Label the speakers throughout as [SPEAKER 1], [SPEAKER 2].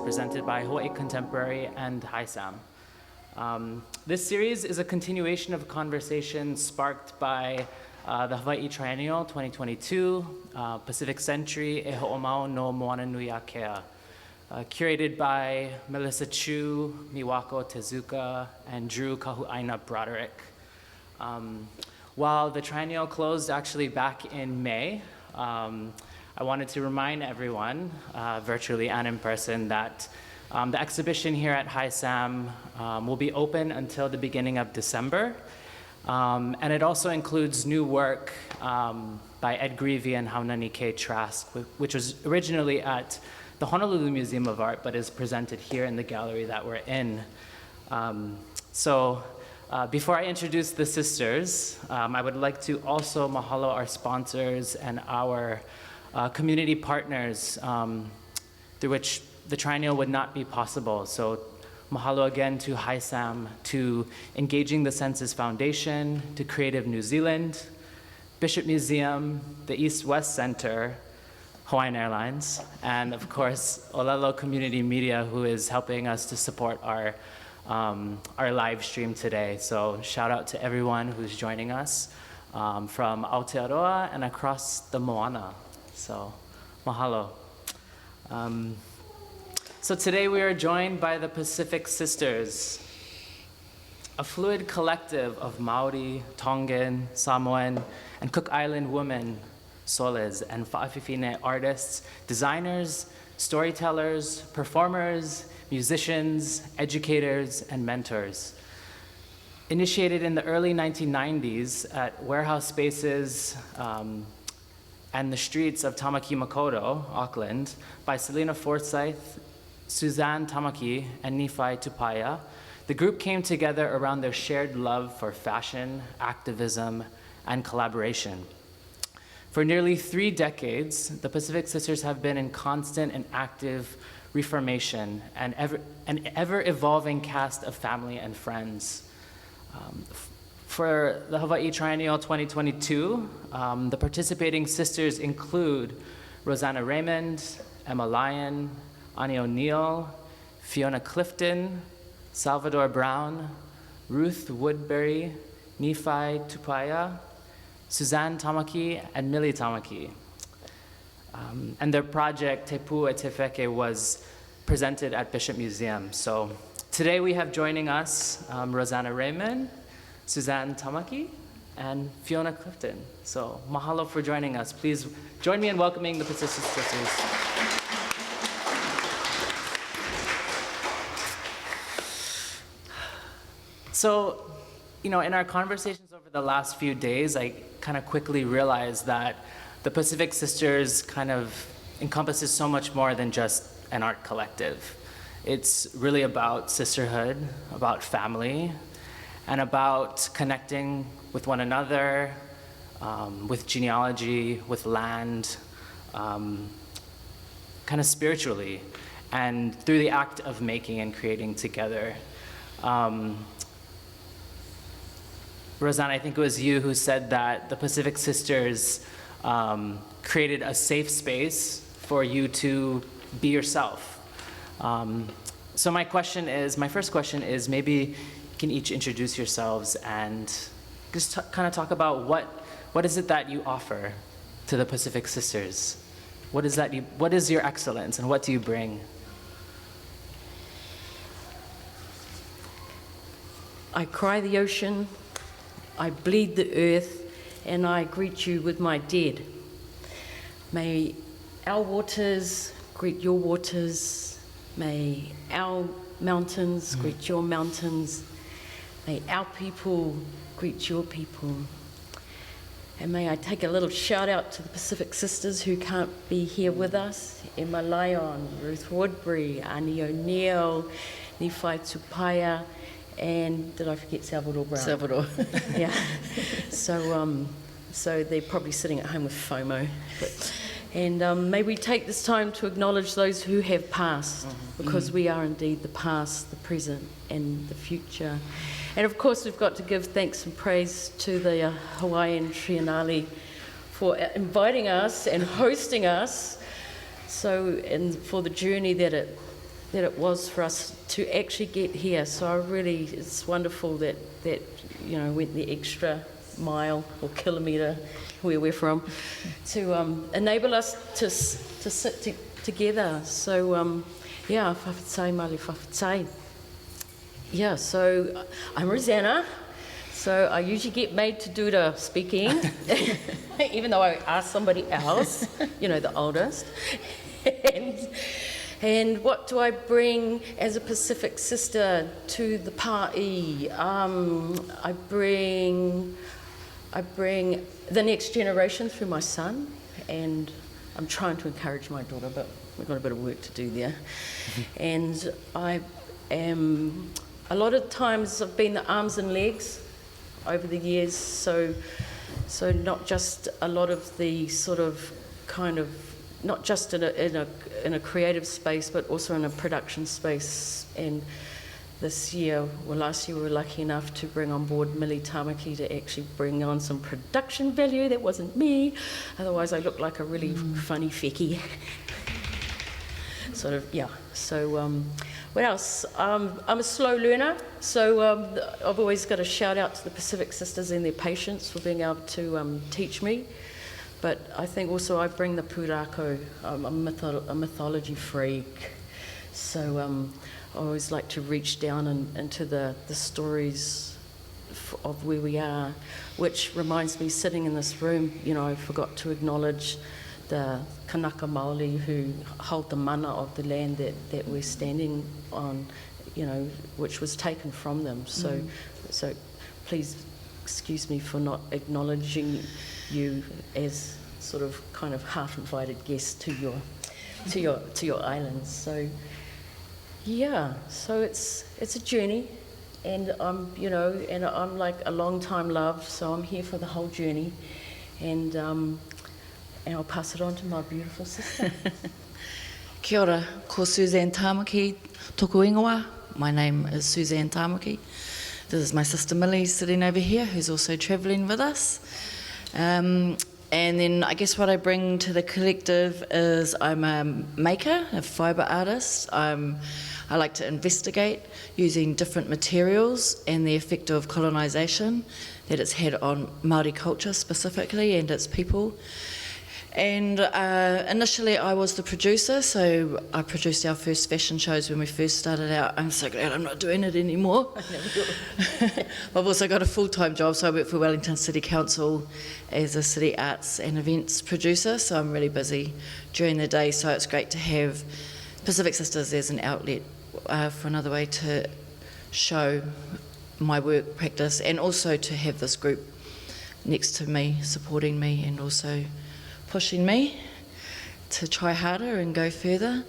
[SPEAKER 1] presented by Hawaii Contemporary and HISAM. This series is a continuation of a conversation sparked by the Hawaii Triennial 2022, Pacific Century E Ho'omau no Moana Nui Akea, curated by Melissa Chu, Miwako Tezuka, and Drew Kahu'aina Broderick. While the Triennial closed actually back in May, I wanted to remind everyone, virtually and in person, that the exhibition here at HISAM will be open until the beginning of December. And it also includes new work by Ed Greevy and Haunani K. Trask, which was originally at the Honolulu Museum of Art, but is presented here in the gallery that we're in. Before I introduce the sisters, I would like to also mahalo our sponsors and our community partners through which the Triennial would not be possible. So mahalo again to HISAM, to Engaging the Senses Foundation, to Creative New Zealand, Bishop Museum, the East-West Center, Hawaiian Airlines, and of course, Ōlelo Community Media, who is helping us to support our live stream today. So shout out to everyone who's joining us from Aotearoa and across the Moana. So mahalo. So today we are joined by the Pacific Sisters, a fluid collective of Maori, Tongan, Samoan, and Cook Island women, soles, and fa'afifine artists, designers, storytellers, performers, musicians, educators, and mentors. Initiated in the early 1990s at warehouse spaces and the streets of Tamaki, Makoto, Auckland, by Selena Forsyth, Suzanne Tamaki, and Nephi Tupaya, the group came together around their shared love for fashion, activism, and collaboration. For nearly 3 decades, the Pacific Sisters have been in constant and active reformation and an ever-evolving cast of family and friends. For the Hawaii Triennial 2022, the participating sisters include Rosanna Raymond, Emma Lyon, Ani O'Neill, Feeonaa Clifton, Salvador Brown, Ruth Woodbury, Nephi Tupaya, Suzanne Tamaki, and Millie Tamaki. And their project, Te Wheke, was presented at Bishop Museum. So today we have joining us Rosanna Raymond, Suzanne Tamaki, and Feeonaa Clifton. So mahalo for joining us. Please join me in welcoming the Pacific Sisters. So, in our conversations over the last few days, I kind of quickly realized that the Pacific Sisters kind of encompasses so much more than just an art collective. It's really about sisterhood, about family, and about connecting with one another, with genealogy, with land, kind of spiritually, and through the act of making and creating together. Rosanna, I think it was you who said that the Pacific Sisters created a safe space for you to be yourself. So my first question is, maybe you can each introduce yourselves and just kind of talk about what is it that you offer to the Pacific Sisters? What is your excellence and what do you bring?
[SPEAKER 2] I cry the ocean, I bleed the earth, and I greet you with my dead. May our waters greet your waters. May our mountains greet your mountains. May our people greet your people. And may I take a little shout out to the Pacific Sisters who can't be here with us. Emma Lyon, Ruth Woodbury, Ani O'Neill, Nephi Tupaya, and did I forget Salvador Brown?
[SPEAKER 3] Salvador.
[SPEAKER 2] Yeah. So they're probably sitting at home with FOMO. And may we take this time to acknowledge those who have passed, because we are indeed the past, the present, and the future. And of course, we've got to give thanks and praise to the Hawaiian Triennial for inviting us and hosting us. And for the journey that it it was for us to actually get here. So I really, it's wonderful that you know, went the extra mile or kilometre where we're from to enable us to sit together. So yeah, whawhatai mali whawhatai. Yeah, so I'm Rosanna. So I usually get made to do the speaking, even though I ask somebody else, you know, the oldest. And what do I bring as a Pacific sister to the party? I bring the next generation through my son, and I'm trying to encourage my daughter, but we've got a bit of work to do there. And I am, a lot of times I've been the arms and legs over the years, so not just a lot of the sort of kind of, not just in a creative space, but also in a production space. And this year, well, last year we were lucky enough to bring on board Millie Tamaki to actually bring on some production value. That wasn't me, otherwise I looked like a really funny fecky. Sort of, yeah. So what else? I'm a slow learner, so I've always got a shout out to the Pacific Sisters and their patience for being able to teach me. But I think also I bring the pūrākau. I'm a mythology freak, so I always like to reach down into the stories of where we are, which reminds me, sitting in this room, you know, I forgot to acknowledge the Kanaka Māori who hold the mana of the land that we're standing on, you know, which was taken from them. So please excuse me for not acknowledging you as sort of kind of half invited guests to your islands. So yeah, so it's a journey, and I'm, you know, and I'm like a long time love, so I'm here for the whole journey, and I'll pass it on to my beautiful sister.
[SPEAKER 3] Kia ora, ko Suzanne Tamaki, tōku ingoa. My name is Suzanne Tamaki. This is my sister Millie sitting over here, who's also travelling with us. And then I guess what I bring to the collective is I'm a maker, a fibre artist. I like to investigate using different materials and the effect of colonisation that it's had on Māori culture specifically and its people. And initially I was the producer, so I produced our first fashion shows when we first started out. I'm so glad I'm not doing it anymore. I've also got a full-time job, so I work for Wellington City Council as a city arts and events producer, so I'm really busy during the day, so it's great to have Pacific Sisters as an outlet for another way to show my work practice, and also to have this group next to me, supporting me and also pushing me to try harder and go further.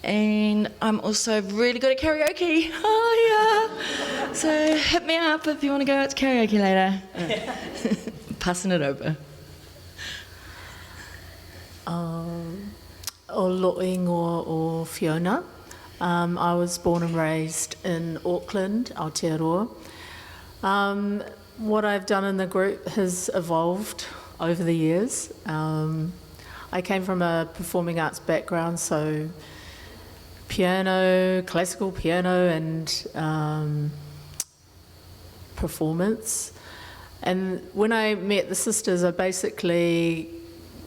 [SPEAKER 3] And I'm also really good at karaoke. Oh yeah! So hit me up if you want to go out to karaoke later. Passing it over.
[SPEAKER 4] O lo'i ingoa o Feeonaa. I was born and raised in Auckland, Aotearoa. What I've done in the group has evolved over the years. I came from a performing arts background, so piano, classical piano and performance. And when I met the sisters, I basically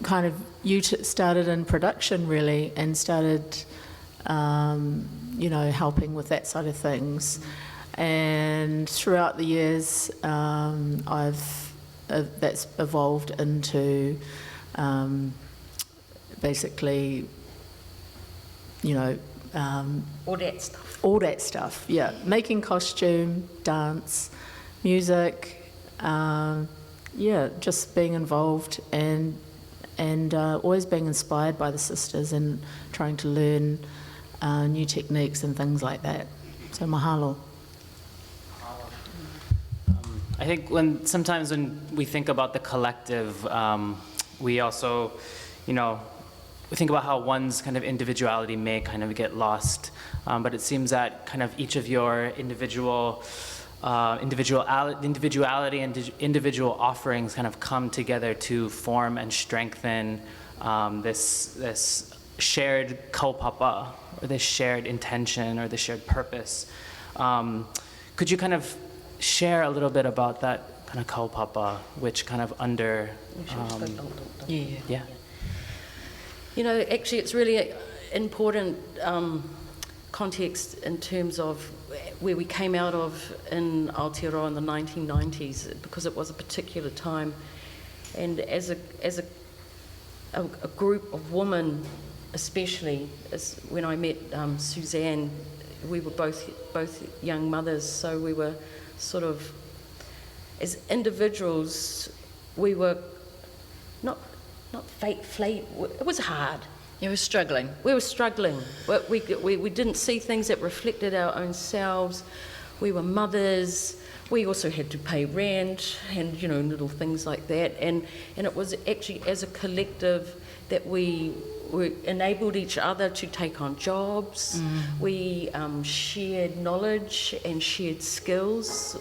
[SPEAKER 4] kind of started in production really, and started you know, helping with that side of things. And throughout the years, that's evolved into basically, you know, all that stuff, yeah. Making costume, dance, music, yeah, just being involved and always being inspired by the sisters and trying to learn new techniques and things like that. So mahalo.
[SPEAKER 1] I think sometimes when we think about the collective, we also, you know, we think about how one's kind of individuality may kind of get lost, but it seems that kind of each of your individuality and individual offerings kind of come together to form and strengthen this shared kaupapa, or this shared intention, or the shared purpose. Could you kind of share a little bit about that kind of kaupapa, which kind of
[SPEAKER 2] Yeah. You know, actually it's really important context in terms of where we came out of in Aotearoa in the 1990s, because it was a particular time. And as a group of women, especially, as when I met Suzanne, we were both young mothers, so we were sort of, as individuals, we were not fate. It was hard.
[SPEAKER 3] You were struggling.
[SPEAKER 2] We were struggling. But we didn't see things that reflected our own selves. We were mothers. We also had to pay rent and, you know, little things like that. And it was actually as a collective that we enabled each other to take on jobs. We shared knowledge and shared skills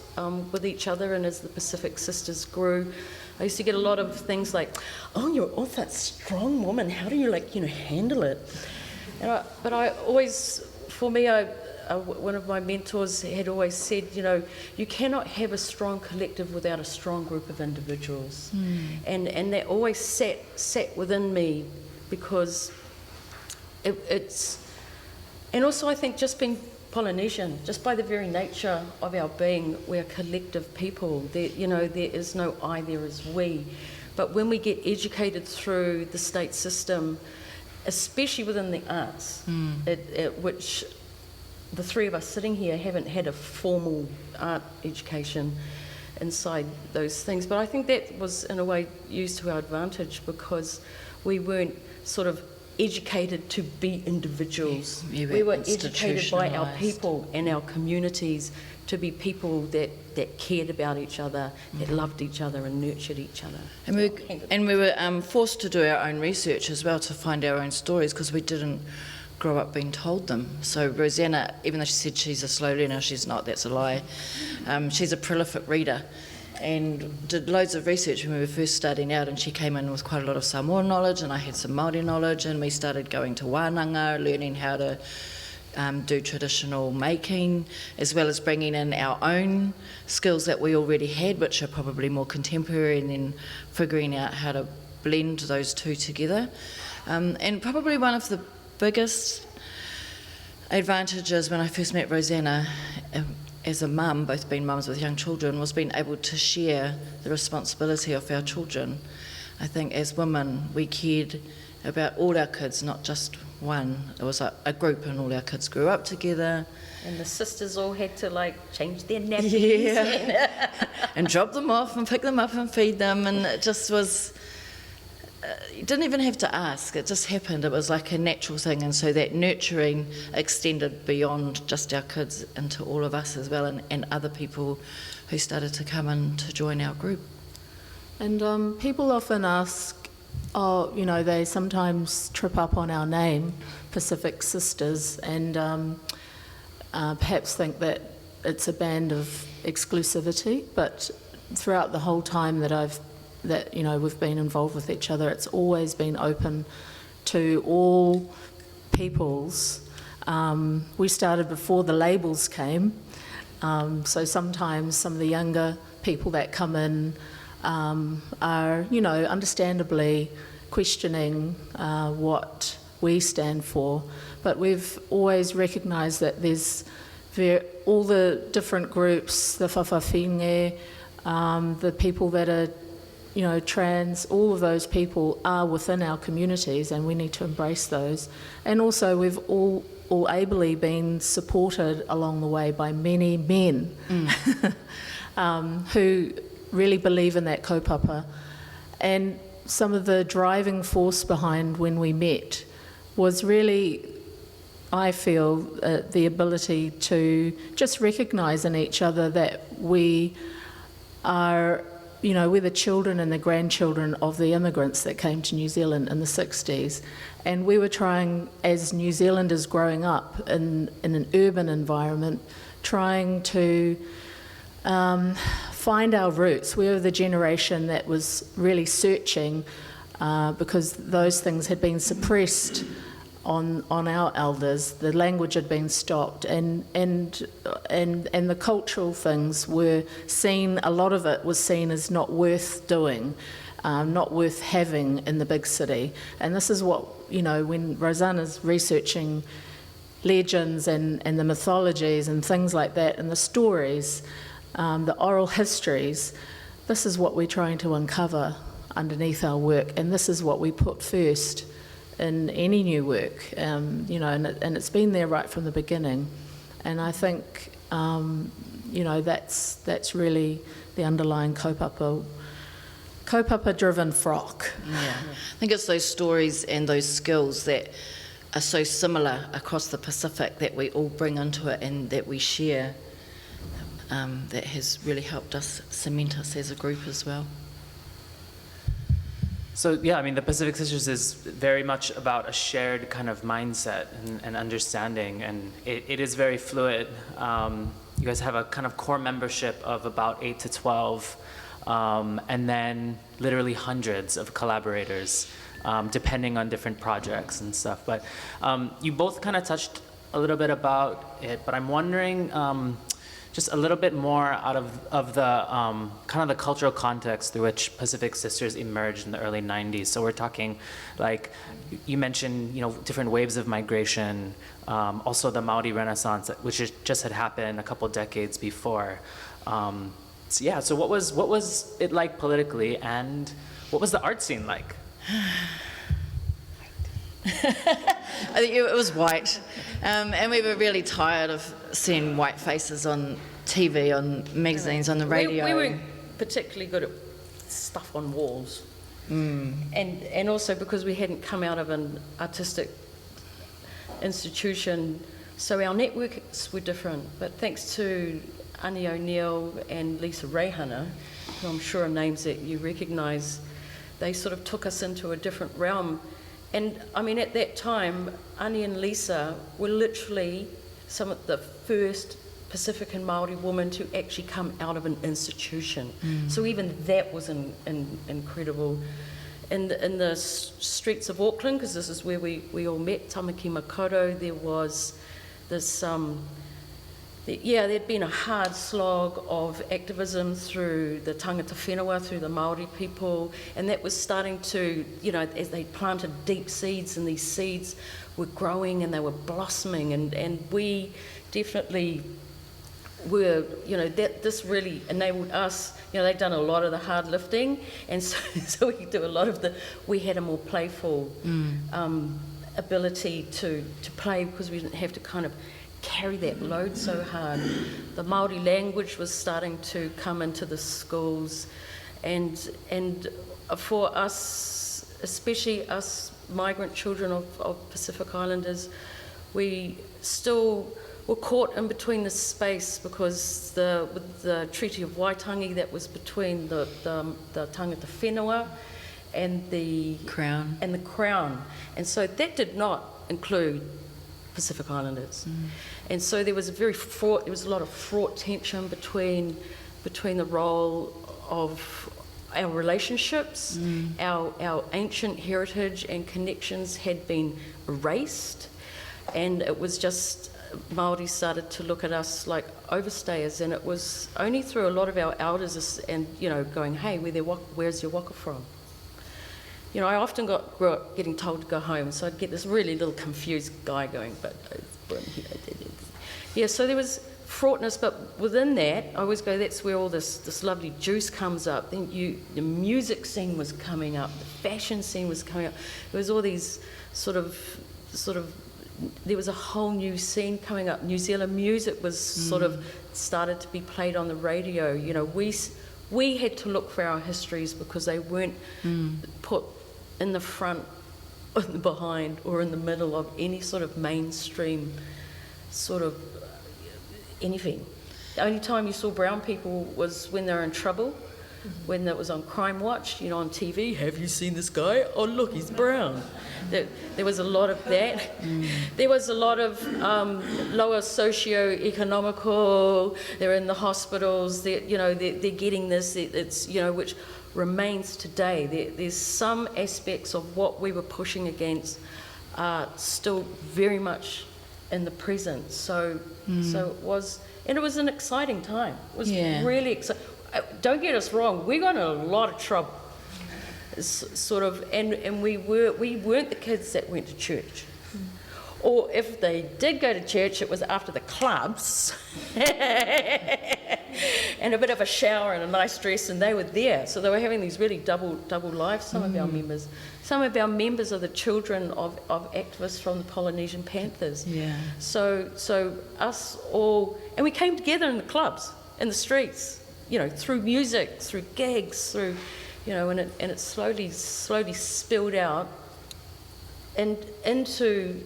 [SPEAKER 2] with each other. And as the Pacific Sisters grew, I used to get a lot of things like, "Oh, you're all that strong woman. How do you handle it?" But I always, for me, one of my mentors had always said, you know, you cannot have a strong collective without a strong group of individuals. And that always sat within me, because it's, and also I think just being Polynesian, just by the very nature of our being, we're collective people. There is no I, there is we. But when we get educated through the state system, especially within the arts, which the three of us sitting here haven't had a formal art education inside those things. But I think that was, in a way, used to our advantage, because we weren't sort of educated to be individuals. We were educated by our people and our communities to be people that cared about each other, that loved each other and nurtured each other.
[SPEAKER 3] And we were forced to do our own research as well, to find our own stories, because we didn't grow up being told them. So Rosanna, even though she said she's a slow learner, she's not, that's a lie. She's a prolific reader, and did loads of research when we were first starting out, and she came in with quite a lot of Samoan knowledge, and I had some Māori knowledge, and we started going to wānanga, learning how to do traditional making, as well as bringing in our own skills that we already had, which are probably more contemporary, and then figuring out how to blend those two together. And probably one of the biggest advantages when I first met Rosanna, as a mum, both being mums with young children, was being able to share the responsibility of our children. I think as women, we cared about all our kids, not just one. It was a group, and all our kids grew up together.
[SPEAKER 2] And the sisters all had to change their nappies.
[SPEAKER 3] Yeah. And drop them off and pick them up and feed them, and it just was, you didn't even have to ask, it just happened. It was like a natural thing, and so that nurturing extended beyond just our kids into all of us as well, and other people who started to come in to join our group.
[SPEAKER 4] And people often ask, they sometimes trip up on our name, Pacific Sisters, and perhaps think that it's a band of exclusivity, but throughout the whole time that we've been involved with each other, it's always been open to all peoples. We started before the labels came, so sometimes some of the younger people that come in are, understandably questioning what we stand for, but we've always recognised that there's all the different groups, the whawhawhine, the people that are trans, all of those people are within our communities, and we need to embrace those. And also we've all ably been supported along the way by many men who really believe in that kaupapa. And some of the driving force behind when we met was really, I feel, the ability to just recognise in each other that we are, we're the children and the grandchildren of the immigrants that came to New Zealand in the 60s. And we were trying, as New Zealanders growing up in an urban environment, trying to find our roots. We were the generation that was really searching because those things had been suppressed on our elders. The language had been stopped, and the cultural things were seen. A lot of it was seen as not worth doing, not worth having in the big city. And this is what, you know, when Rosanna's researching legends and the mythologies and things like that, and the stories, the oral histories, this is what we're trying to uncover underneath our work, and this is what we put first in any new work, you know, and it's been there right from the beginning. And I think, you know, that's really the underlying kaupapa-driven frock.
[SPEAKER 3] Yeah, I think it's those stories and those skills that are so similar across the Pacific that we all bring into it and that we share, that has really helped us cement us as a group as well.
[SPEAKER 1] So yeah, I mean, the Pacific Sisters is very much about a shared kind of mindset and understanding, and it is very fluid. You guys have a kind of core membership of about 8 to 12, and then literally hundreds of collaborators, depending on different projects and stuff. But you both kind of touched a little bit about it, but I'm wondering, just a little bit more out of the kind of the cultural context through which Pacific Sisters emerged in the early 90s. So we're talking, like, you mentioned, you know, different waves of migration, also the Maori Renaissance, which just had happened a couple decades before. So yeah, so what was it like politically, and what was the art scene like?
[SPEAKER 3] I think it was white, and we were really tired of seeing white faces on TV, on magazines, on the radio.
[SPEAKER 2] We weren't particularly good at stuff on walls, and also because we hadn't come out of an artistic institution, so our networks were different. But thanks to Ani O'Neill and Lisa Reihana, who I'm sure are names that you recognise, they sort of took us into a different realm. And I mean, at that time, Ani and Lisa were literally some of the first Pacific and Māori women to actually come out of an institution. So even that was incredible. In the streets of Auckland, because this is where we all met, Tamaki Makaurau, there was this, there'd been a hard slog of activism through the tangata whenua, through the Māori people, and that was starting to, you know, as they planted deep seeds, and these seeds were growing and they were blossoming, and we definitely were, you know, this really enabled us, you know, they'd done a lot of the hard lifting, and so we could do a lot of we had a more playful ability to play, because we didn't have to kind of carry that load so hard. The Māori language was starting to come into the schools, and for us, especially us migrant children of Pacific Islanders, we still were caught in between this space, because with the Treaty of Waitangi that was between the tangata whenua and the
[SPEAKER 3] Crown.
[SPEAKER 2] And so that did not include Pacific Islanders. And so there was a lot of fraught tension between the role of our relationships, our ancient heritage and connections had been erased, and it was just Māori started to look at us like overstayers, and it was only through a lot of our elders and, you know, going, hey, where's your waka from? You know, I often grew up getting told to go home, so I'd get this really little confused guy going, but yeah, so there was fraughtness, but within that, I always go, that's where all this lovely juice comes up. Then the music scene was coming up, the fashion scene was coming up. There was all these sort of, there was a whole new scene coming up. New Zealand music was sort of started to be played on the radio. You know, we had to look for our histories, because they weren't put in the front, or in the behind, or in the middle of any sort of mainstream sort of anything. The only time you saw brown people was when they were in trouble, when it was on Crime Watch, you know, on TV. Have you seen this guy? Oh, look, he's brown. There was a lot of that. There was a lot of lower socio-economical, they're in the hospitals, they're getting this, it's, you know, which remains today. There's some aspects of what we were pushing against are still very much in the present. So it was, and it was an exciting time. It was really exciting. Don't get us wrong, we got in a lot of trouble. Sort of, and we weren't the kids that went to church. Or if they did go to church, it was after the clubs and a bit of a shower and a nice dress, and they were there. So they were having these really double lives, some of our members. Some of our members are the children of activists from the Polynesian Panthers. Yeah. So us all, and we came together in the clubs, in the streets, you know, through music, through gigs, through, you know, and it slowly spilled out and into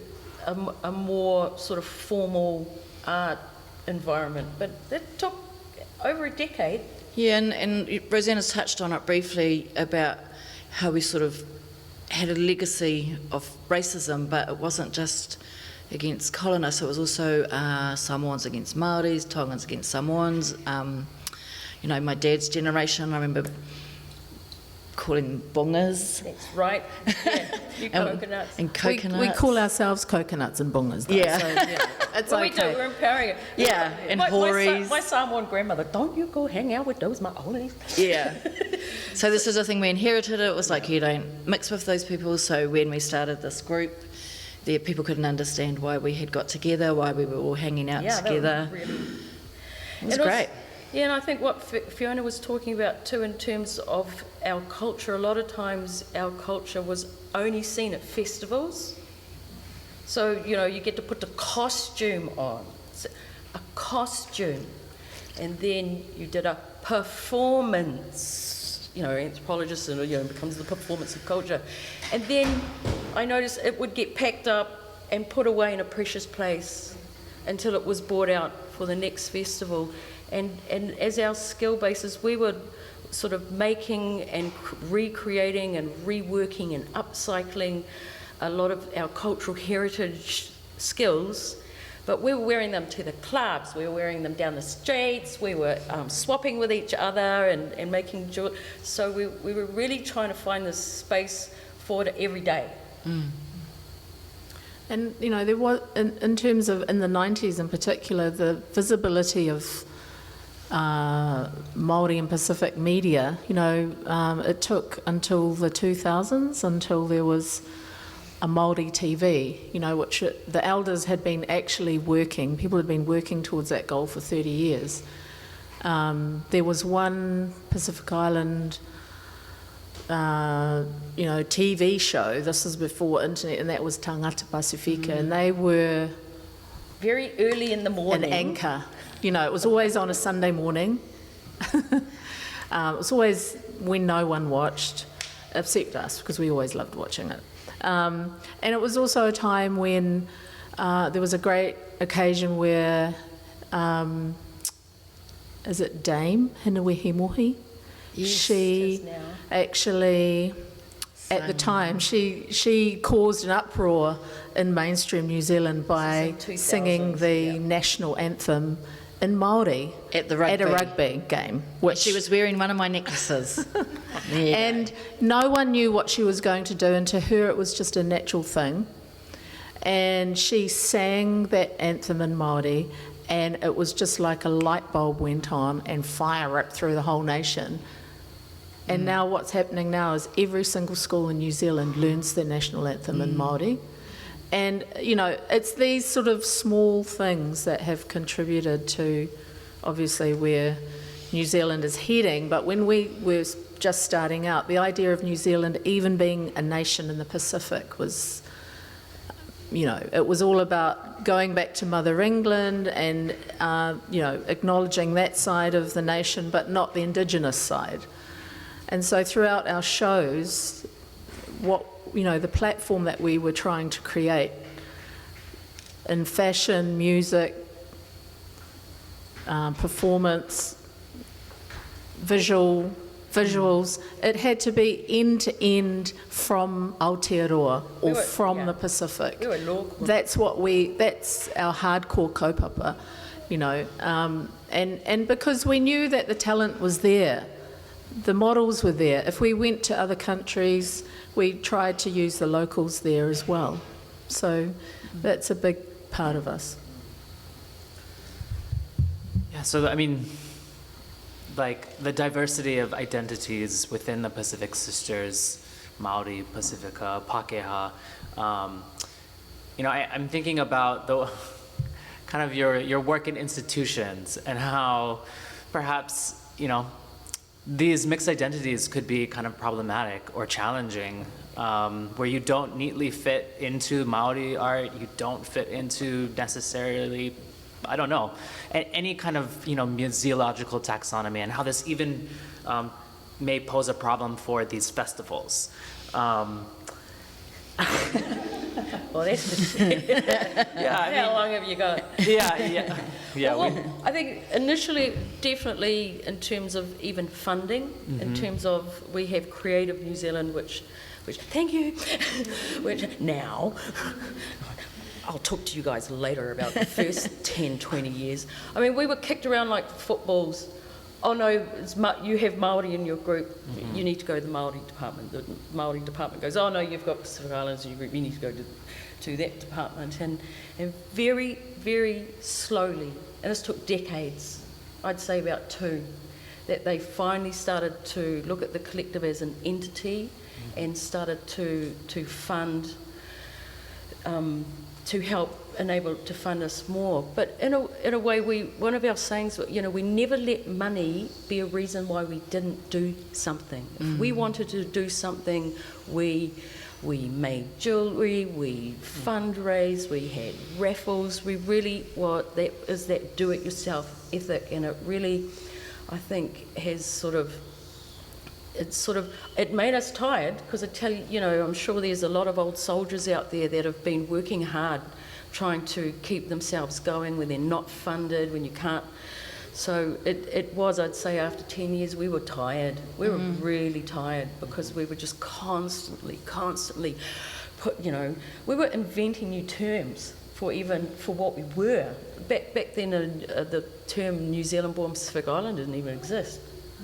[SPEAKER 2] a more sort of formal art environment. But it took over a decade.
[SPEAKER 3] Yeah, and Rosanna's touched on it briefly about how we sort of had a legacy of racism, but it wasn't just against colonists, it was also Samoans against Māoris, Tongans against Samoans. You know, my dad's generation, I remember calling bongers.
[SPEAKER 2] That's right. Yeah, you coconuts.
[SPEAKER 3] And coconuts.
[SPEAKER 4] We call ourselves coconuts and bongers, though.
[SPEAKER 3] Yeah.
[SPEAKER 4] So, yeah, it's
[SPEAKER 2] well,
[SPEAKER 4] okay.
[SPEAKER 2] we do, we're empowering it.
[SPEAKER 3] Yeah, and horis.
[SPEAKER 2] My Samoan grandmother, don't you go hang out with those Māoris.
[SPEAKER 3] Yeah. So this is a thing we inherited. It was like, you don't mix with those people. So when we started this group, the people couldn't understand why we had got together, why we were all hanging out together. It was great.
[SPEAKER 2] Yeah, and I think what Feeonaa was talking about too in terms of our culture, a lot of times our culture was only seen at festivals. So, you know, you get to put the costume on, a costume, and then you did a performance, you know, anthropologist, and, you know, it becomes the performance of culture. And then I noticed it would get packed up and put away in a precious place until it was brought out for the next festival. And as our skill bases, we were sort of making and recreating and reworking and upcycling a lot of our cultural heritage skills, but we were wearing them to the clubs, we were wearing them down the streets, we were swapping with each other and making jewelry. So we were really trying to find this space for it every day. Mm.
[SPEAKER 4] And, you know, there was, in terms of, in the 90s in particular, the visibility of Māori and Pacific media, you know, it took until the 2000s until there was a Māori TV, you know, which the elders had been actually working, people had been working towards that goal for 30 years. There was one Pacific Island, you know, TV show, this is before internet, and that was Tagata Moana, and they were
[SPEAKER 2] very early in the morning.
[SPEAKER 4] An anchor. You know, it was always on a Sunday morning. It was always when no one watched, except us, because we always loved watching it. And it was also a time when there was a great occasion where, is it Dame Hinewehi Mohi?
[SPEAKER 2] Yes,
[SPEAKER 4] she actually, at the time, she caused an uproar in mainstream New Zealand by singing the national anthem in Māori at a rugby game.
[SPEAKER 3] Which she was wearing one of my necklaces.
[SPEAKER 4] And no one knew what she was going to do, and to her it was just a natural thing. And she sang that anthem in Māori, and it was just like a light bulb went on and fire ripped through the whole nation. And now what's happening now is every single school in New Zealand learns their national anthem in Māori. And, you know, it's these sort of small things that have contributed to, obviously, where New Zealand is heading. But when we were just starting out, the idea of New Zealand even being a nation in the Pacific was, you know, it was all about going back to Mother England and, you know, acknowledging that side of the nation, but not the Indigenous side. And so throughout our shows, you know, the platform that we were trying to create in fashion, music, performance, visuals, it had to be end to end from Aotearoa or from the Pacific.
[SPEAKER 2] We were local.
[SPEAKER 4] That's our hardcore kaupapa, you know, and because we knew that the talent was there. The models were there. If we went to other countries, we tried to use the locals there as well. So that's a big part of us.
[SPEAKER 1] Yeah, so I mean, like the diversity of identities within the Pacific Sisters, Maori, Pacifica, Pakeha, you know, I'm thinking about the kind of your work in institutions and how perhaps, you know, these mixed identities could be kind of problematic or challenging, where you don't neatly fit into Maori art, you don't fit into necessarily, I don't know, any kind of, you know, museological taxonomy, and how this even may pose a problem for these festivals.
[SPEAKER 2] Well, that's
[SPEAKER 1] Yeah, I
[SPEAKER 2] how
[SPEAKER 1] mean,
[SPEAKER 2] long have you got?
[SPEAKER 1] yeah.
[SPEAKER 2] Well, I think initially, definitely in terms of even funding, in terms of we have Creative New Zealand, which thank you, which now, I'll talk to you guys later about the first 10, 20 years. I mean, we were kicked around like footballs. Oh no, you have Māori in your group, you need to go to the Māori department. The Māori department goes, oh no, you've got Pacific Islands in your group, you need to go to that department. And very, very slowly, and this took decades, I'd say about 2, that they finally started to look at the collective as an entity and started to fund, to help enable to fund us more. But in a way, one of our sayings, you know, we never let money be a reason why we didn't do something. If we wanted to do something, we made jewellery, we fundraised, we had raffles, we really, that is that do-it-yourself ethic, and it really, I think, has it made us tired, because I tell you, you know, I'm sure there's a lot of old soldiers out there that have been working hard trying to keep themselves going when they're not funded, when you can't. So it was, I'd say, after 10 years, we were tired. We were really tired, because we were just constantly we were inventing new terms for what we were. Back then, the term New Zealand-born Pacific Island didn't even exist.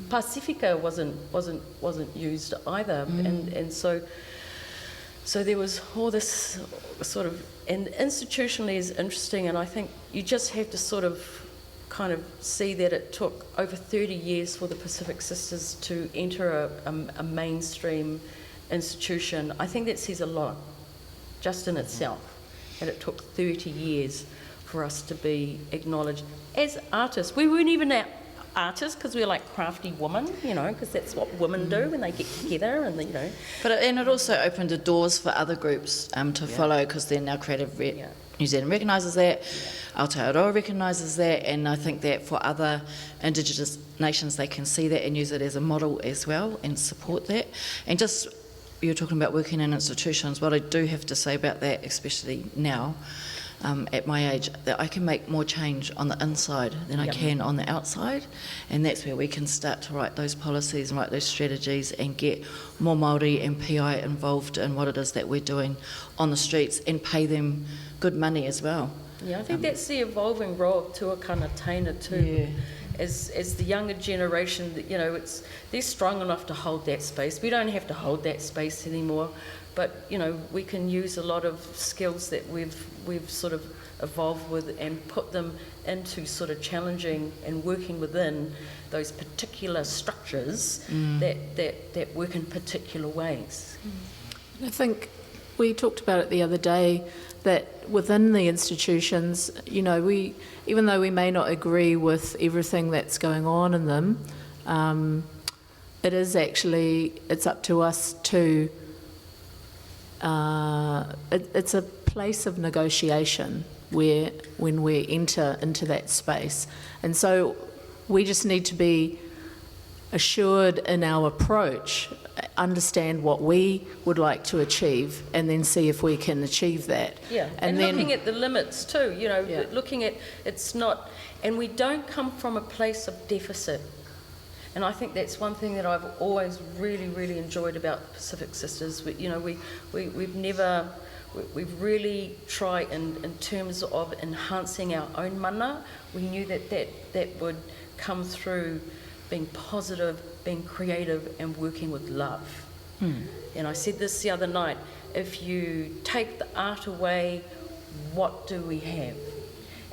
[SPEAKER 2] Pacifica wasn't used either, and so there was all this sort of, and institutionally is interesting, and I think you just have to sort of kind of see that it took over 30 years for the Pacific Sisters to enter a mainstream institution. I think that says a lot, just in itself, that it took 30 years for us to be acknowledged as artists. We weren't even artists, because we're like crafty women, you know, because that's what women do when they get together, and you know.
[SPEAKER 3] But it also opened the doors for other groups to follow, because then now Creative New Zealand recognises that, Aotearoa recognises that, and I think that for other Indigenous nations they can see that and use it as a model as well and support that. And just, you're talking about working in institutions, what I do have to say about that, especially now, at my age, that I can make more change on the inside than I can on the outside, and that's where we can start to write those policies and write those strategies and get more Māori and PI involved in what it is that we're doing on the streets, and pay them good money as well.
[SPEAKER 2] Yeah, I think that's the evolving role of tuakana taina too.
[SPEAKER 3] Yeah.
[SPEAKER 2] As the younger generation, you know, they're strong enough to hold that space. We don't have to hold that space anymore. But, you know, we can use a lot of skills that we've sort of evolved with and put them into sort of challenging and working within those particular structures that work in particular ways.
[SPEAKER 4] I think we talked about it the other day, that within the institutions, you know, even though we may not agree with everything that's going on in them, it's up to us to it's a place of negotiation when we enter into that space. And so we just need to be assured in our approach, understand what we would like to achieve, and then see if we can achieve that.
[SPEAKER 2] Yeah, and then, looking at the limits too, you know, looking at, it's not, and we don't come from a place of deficit. And I think that's one thing that I've always really, really enjoyed about the Pacific Sisters. We've really tried in terms of enhancing our own mana. We knew that would come through being positive, being creative, and working with love. And I said this the other night, if you take the art away, what do we have?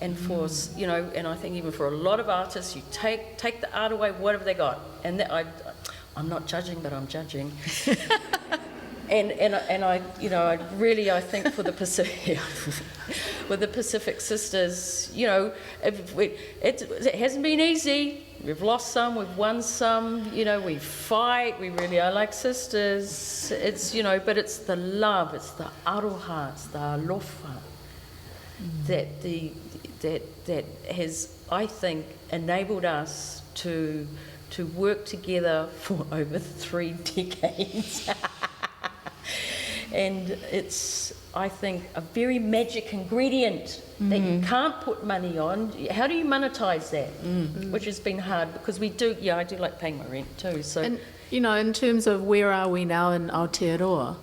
[SPEAKER 2] And for, you know, and I think even for a lot of artists, you take the art away, what have they got? And that, I'm not judging, but I'm judging. And I, you know, I think for the Pacific, with the Pacific Sisters, you know, it hasn't been easy. We've lost some, we've won some, you know, we fight, we really are like sisters. It's, you know, but it's the love, it's the aroha, it's the alofa that has, I think, enabled us to work together for over 3 decades. And it's, I think, a very magic ingredient that you can't put money on. How do you monetize that? Which has been hard because we do, I do like paying my rent too. So,
[SPEAKER 4] And, you know, in terms of where are we now in Aotearoa,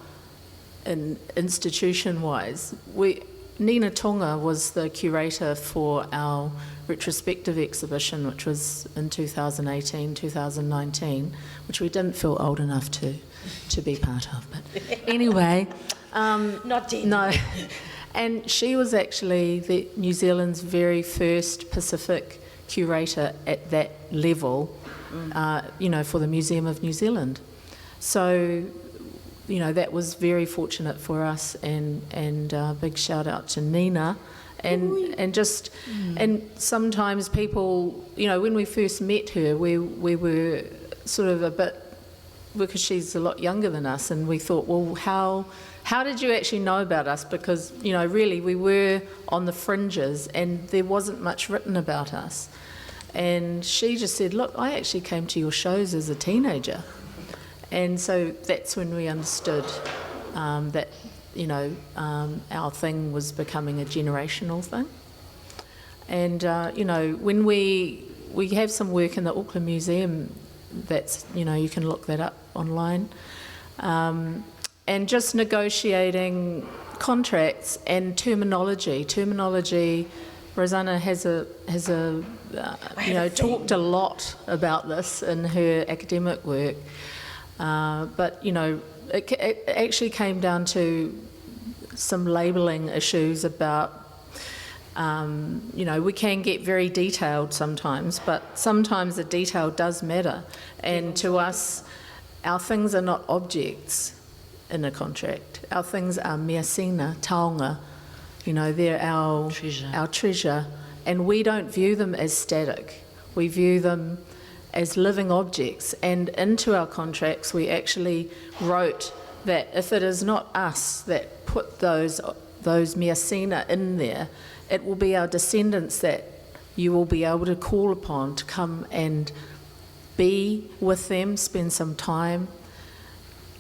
[SPEAKER 4] in institution-wise, Nina Tonga was the curator for our retrospective exhibition, which was in 2018, 2019, which we didn't feel old enough to be part of. But anyway.
[SPEAKER 2] not dead.
[SPEAKER 4] No. And she was actually New Zealand's very first Pacific curator at that level, you know, for the Museum of New Zealand. So, you know, that was very fortunate for us, and big shout out to Nina. And just, and sometimes people, you know, when we first met her, we were sort of a bit, because she's a lot younger than us, and we thought, well, how did you actually know about us? Because, you know, really we were on the fringes and there wasn't much written about us. And she just said, look, I actually came to your shows as a teenager. And so that's when we understood that, you know, our thing was becoming a generational thing. And, you know, when we have some work in the Auckland Museum, that's, you know, you can look that up online. And just negotiating contracts and terminology. Rosanna has you know, talked a lot about this in her academic work. But, you know, it actually came down to some labelling issues about, you know, we can get very detailed sometimes, but sometimes the detail does matter. And to us, our things are not objects in a contract. Our things are mea sina, taonga. You know, they're our treasure. And we don't view them as static. We view them as living objects. And into our contracts, we actually wrote that if it is not us that put those mea sina in there, it will be our descendants that you will be able to call upon to come and be with them, spend some time,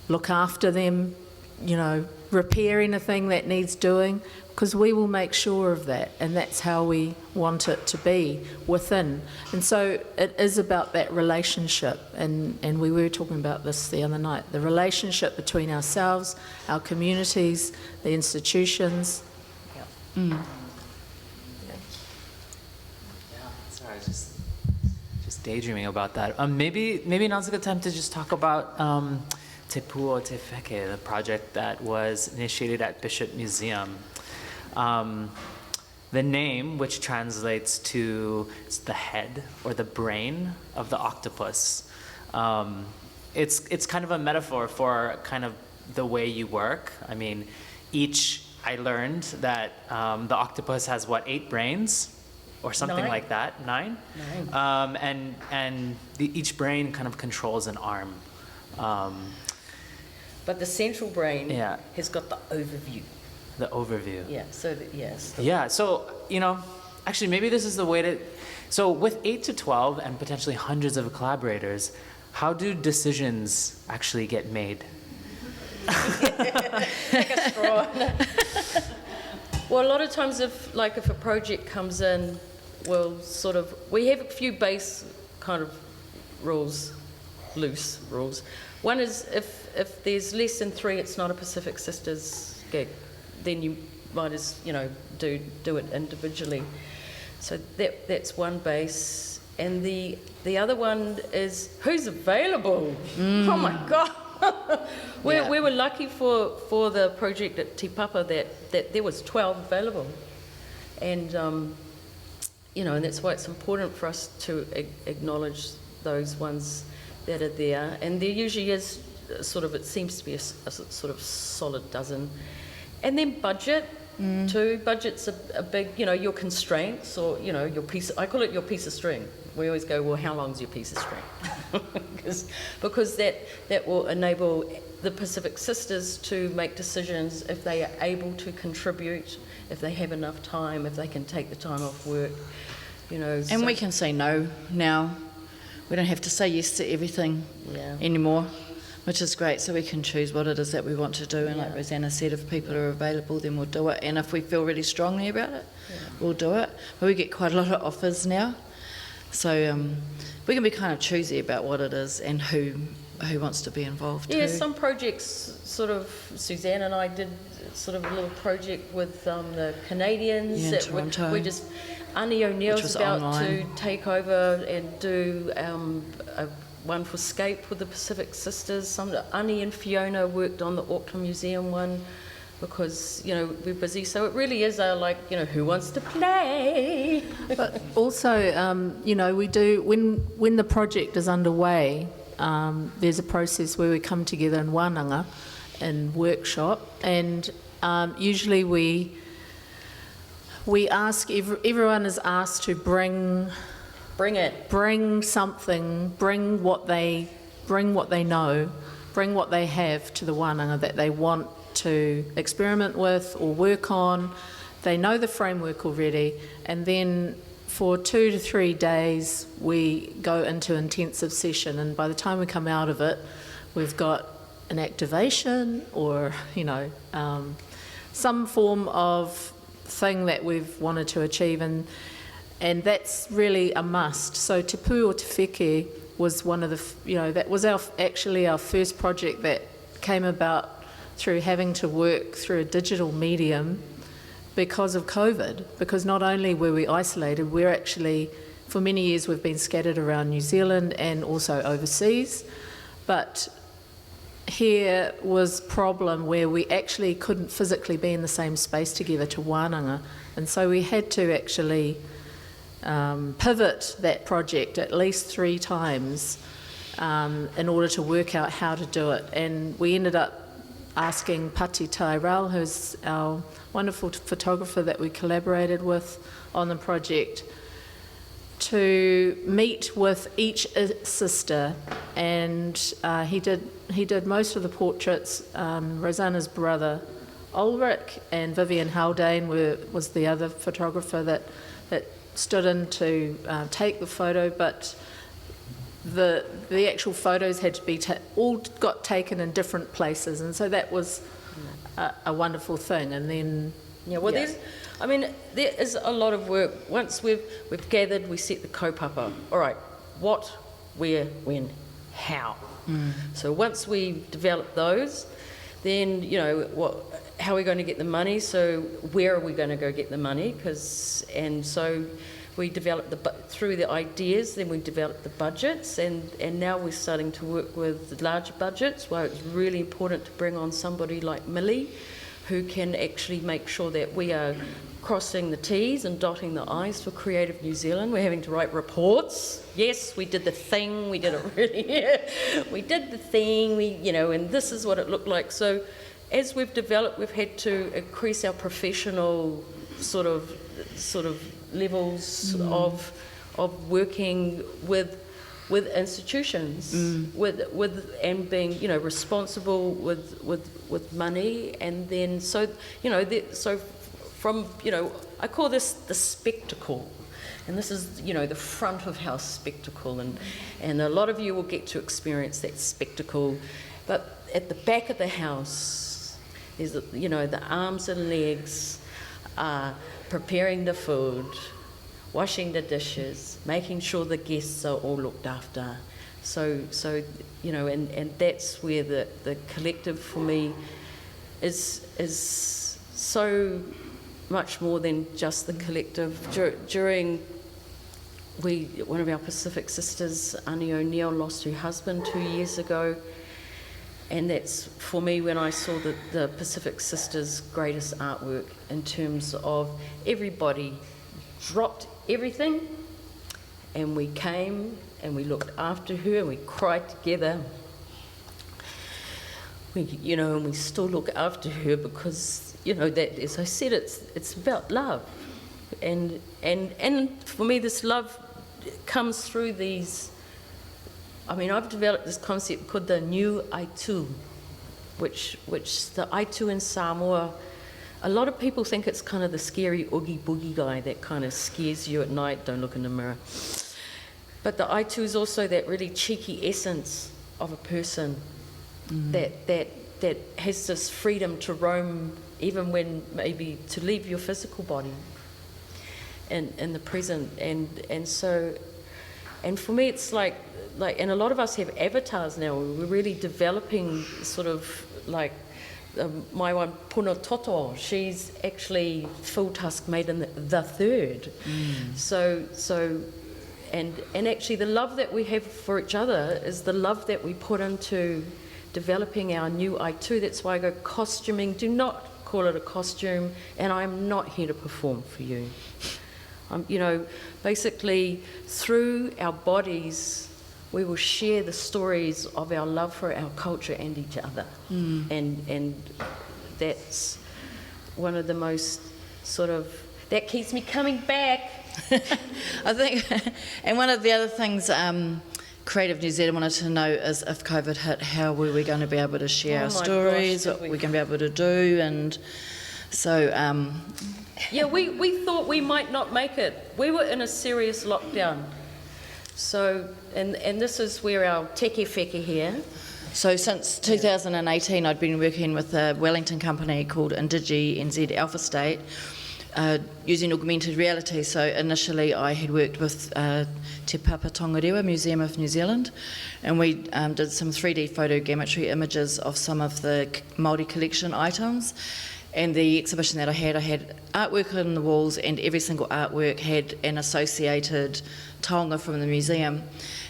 [SPEAKER 4] look after them, you know, repair anything that needs doing, because we will make sure of that, and that's how we want it to be within. And so it is about that relationship, and we were talking about this the other night, the relationship between ourselves, our communities, the institutions.
[SPEAKER 1] Sorry, I was just daydreaming about that. Maybe now's a good time to just talk about Te Pū o Te Wheke, the project that was initiated at Bishop Museum. The name, which translates to the head or the brain of the octopus, it's kind of a metaphor for kind of the way you work. I mean, I learned that the octopus has, 8 brains? Or something
[SPEAKER 2] 9.
[SPEAKER 1] like that, 9? 9. And each brain kind of controls an arm.
[SPEAKER 2] But the central brain has got the overview.
[SPEAKER 1] The overview.
[SPEAKER 2] Yeah, so yes.
[SPEAKER 1] Yeah, so, you know, actually maybe this is the way to, so with 8 to 12 and potentially hundreds of collaborators, how do decisions actually get made?
[SPEAKER 2] Take a straw. Well, a lot of times if a project comes in, we have a few base kind of rules, loose rules. One is if there's less than 3, it's not a Pacific Sisters gig. Then you might do it individually. So that's one base. And the other one is who's available. Oh my God. We were lucky for the project at Te Papa that there was 12 available. And, you know, and that's why it's important for us to acknowledge those ones that are there. And there usually is sort of, it seems to be a sort of solid dozen. And then budget, too. Budget's a big, you know, your constraints, or, you know, your piece, I call it your piece of string. We always go, well, how long's your piece of string? because that will enable the Pacific Sisters to make decisions if they are able to contribute, if they have enough time, if they can take the time off work, you know.
[SPEAKER 3] And we can say no now. We don't have to say yes to everything
[SPEAKER 2] Yeah.
[SPEAKER 3] anymore, which is great, so we can choose what it is that we want to do. And like Rosanna said, if people are available, then we'll do it. And if we feel really strongly about it, we'll do it. But we get quite a lot of offers now. So we can be kind of choosy about what it is and who wants to be involved too.
[SPEAKER 2] Yeah, some projects, sort of, Suzanne and I did sort of a little project with the Canadians.
[SPEAKER 3] Yeah, in Toronto.
[SPEAKER 2] We just, Annie O'Neill's about
[SPEAKER 3] online.
[SPEAKER 2] to take over and do one for Scape with the Pacific Sisters. Annie and Feeonaa worked on the Auckland Museum one, because, you know, we're busy. So it really is like, you know, who wants to play?
[SPEAKER 4] But also, you know, we do, when the project is underway, there's a process where we come together in wānanga and workshop, and usually we ask, everyone is asked to bring something, bring what they know, bring what they have to the wānanga that they want to experiment with or work on. They know the framework already, and then for 2 to 3 days we go into intensive session, and by the time we come out of it, we've got an activation or, you know, some form of thing that we've wanted to achieve, and that's really a must. So Te Pū o Te Wheke was one of the, you know, that was actually our first project that came about through having to work through a digital medium because of COVID. Because not only were we isolated, we're actually, for many years we've been scattered around New Zealand and also overseas, but here was a problem where we actually couldn't physically be in the same space together to wānanga, and so we had to actually pivot that project at least 3 times in order to work out how to do it. And we ended up asking Pati Tyrell, who's our wonderful photographer that we collaborated with on the project, to meet with each sister, and he did most of the portraits. Rosanna's brother Ulrich and Vivian Haldane was the other photographer that stood in to take the photo, but the actual photos had to be all got taken in different places, and so that was a wonderful thing. And then there is a lot of work. Once we've gathered, we set the kaupapa. All right, what, where, when, how. So once we develop those, then, you know, how are we going to get the money? So where are we going to go get the money? And so we developed through the ideas, then we developed the budgets, and now we're starting to work with larger budgets, where it's really important to bring on somebody like Millie, who can actually make sure that we are crossing the T's and dotting the I's for Creative New Zealand. We're having to write reports. Yes, we did the thing, we did it really, we did the thing, you know, and this is what it looked like. So as we've developed, we've had to increase our professional sort of levels of working with institutions, and being, you know, responsible with money, and then so, you know, so from, you know, I call this the spectacle, and this is, you know, the front of house spectacle, and a lot of you will get to experience that spectacle, but at the back of the house is, you know, the arms and legs, preparing the food, washing the dishes, making sure the guests are all looked after. So you know, and that's where the collective for me is so much more than just the collective. During one of our Pacific sisters, Annie O'Neill, lost her husband 2 years ago.
[SPEAKER 2] And that's, for me, when I saw the Pacific Sisters' greatest artwork, in terms of everybody dropped everything and we came and we looked after her and we cried together. And we still look after her because, that, as I said, it's about love. And for me, this love comes through these. I've developed this concept called the Niu Aitu, which the Aitu in Samoa, a lot of people think it's kind of the scary oogie boogie guy that kind of scares you at night, don't look in the mirror. But the Aitu is also that really cheeky essence of a person that has this freedom to roam, even when maybe to leave your physical body in the present. And for me, it's like, and a lot of us have avatars now. We're really developing sort of like my one, Puna Toto. She's actually full tusk maiden the third. And actually the love that we have for each other is the love that we put into developing our Niu Aitu. That's why I go costuming. Do not call it a costume, and I'm not here to perform for you. Basically through our bodies, we will share the stories of our love for our culture and each other. And that's one of the most that keeps me coming back.
[SPEAKER 3] I think, and one of the other things Creative New Zealand wanted to know is if COVID hit, how were we going to be able to share our stories, what we're going to be able to do, and so...
[SPEAKER 2] Yeah, we thought we might not make it. We were in a serious lockdown. So, and this is where our Te Wheke here.
[SPEAKER 3] So since 2018, I'd been working with a Wellington company called Indigi NZ Alpha State, using augmented reality. So initially I had worked with Te Papa Tongarewa Museum of New Zealand, and we did some 3D photogrammetry images of some of the Māori collection items. And the exhibition that I had artwork on the walls, and every single artwork had an associated taonga from the museum.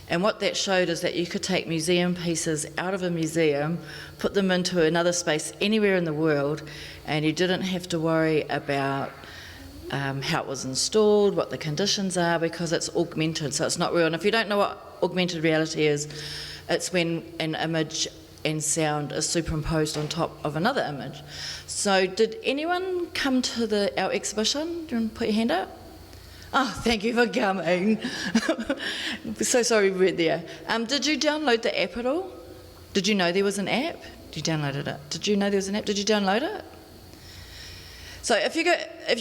[SPEAKER 3] And what that showed is that you could take museum pieces out of a museum, put them into another space anywhere in the world, and you didn't have to worry about how it was installed, what the conditions are, because it's augmented, so it's not real. And if you don't know what augmented reality is, it's when an image and sound is superimposed on top of another image. So did anyone come to our exhibition? Do you want to put your hand up? Oh, thank you for coming. So sorry we weren't there. Did you download the app at all? Did you know there was an app? You downloaded it. Did you know there was an app? Did you download it? So if you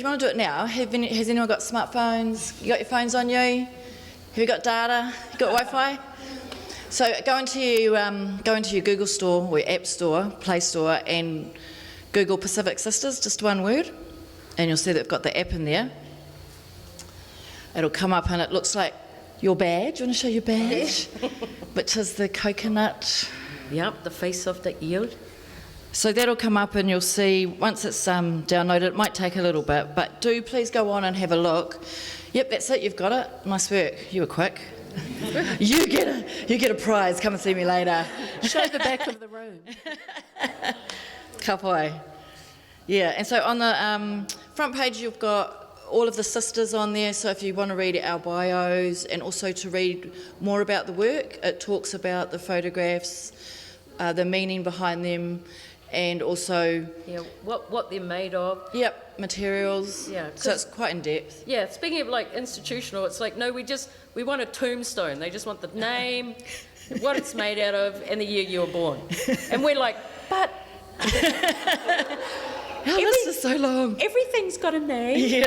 [SPEAKER 3] want to do it now, has anyone got smartphones? You got your phones on you? Have you got data? You got Wi-Fi? So go into your Google Store or your App Store, Play Store, and Google Pacific Sisters, just one word, and you'll see they've got the app in there. It'll come up and it looks like your badge. You want to show your badge? Which is the coconut.
[SPEAKER 2] Yep, the face of the eel.
[SPEAKER 3] So that'll come up and you'll see, once it's downloaded, it might take a little bit, but do please go on and have a look. Yep, that's it, you've got it. Nice work, you were quick. You get a prize, come and see me later.
[SPEAKER 4] Show the back of the room.
[SPEAKER 3] Ka pai. Yeah, and so on the front page you've got all of the sisters on there, so if you want to read our bios and also to read more about the work, it talks about the photographs, the meaning behind them, and also...
[SPEAKER 2] Yeah, what they're made of.
[SPEAKER 3] Yep, materials.
[SPEAKER 2] Yeah.
[SPEAKER 3] So it's quite in depth.
[SPEAKER 2] Yeah, speaking of like institutional, it's like, no, we want a tombstone. They just want the name, what it's made out of, and the year you were born. And we're like, but...
[SPEAKER 3] This is so long.
[SPEAKER 2] Everything's got a name.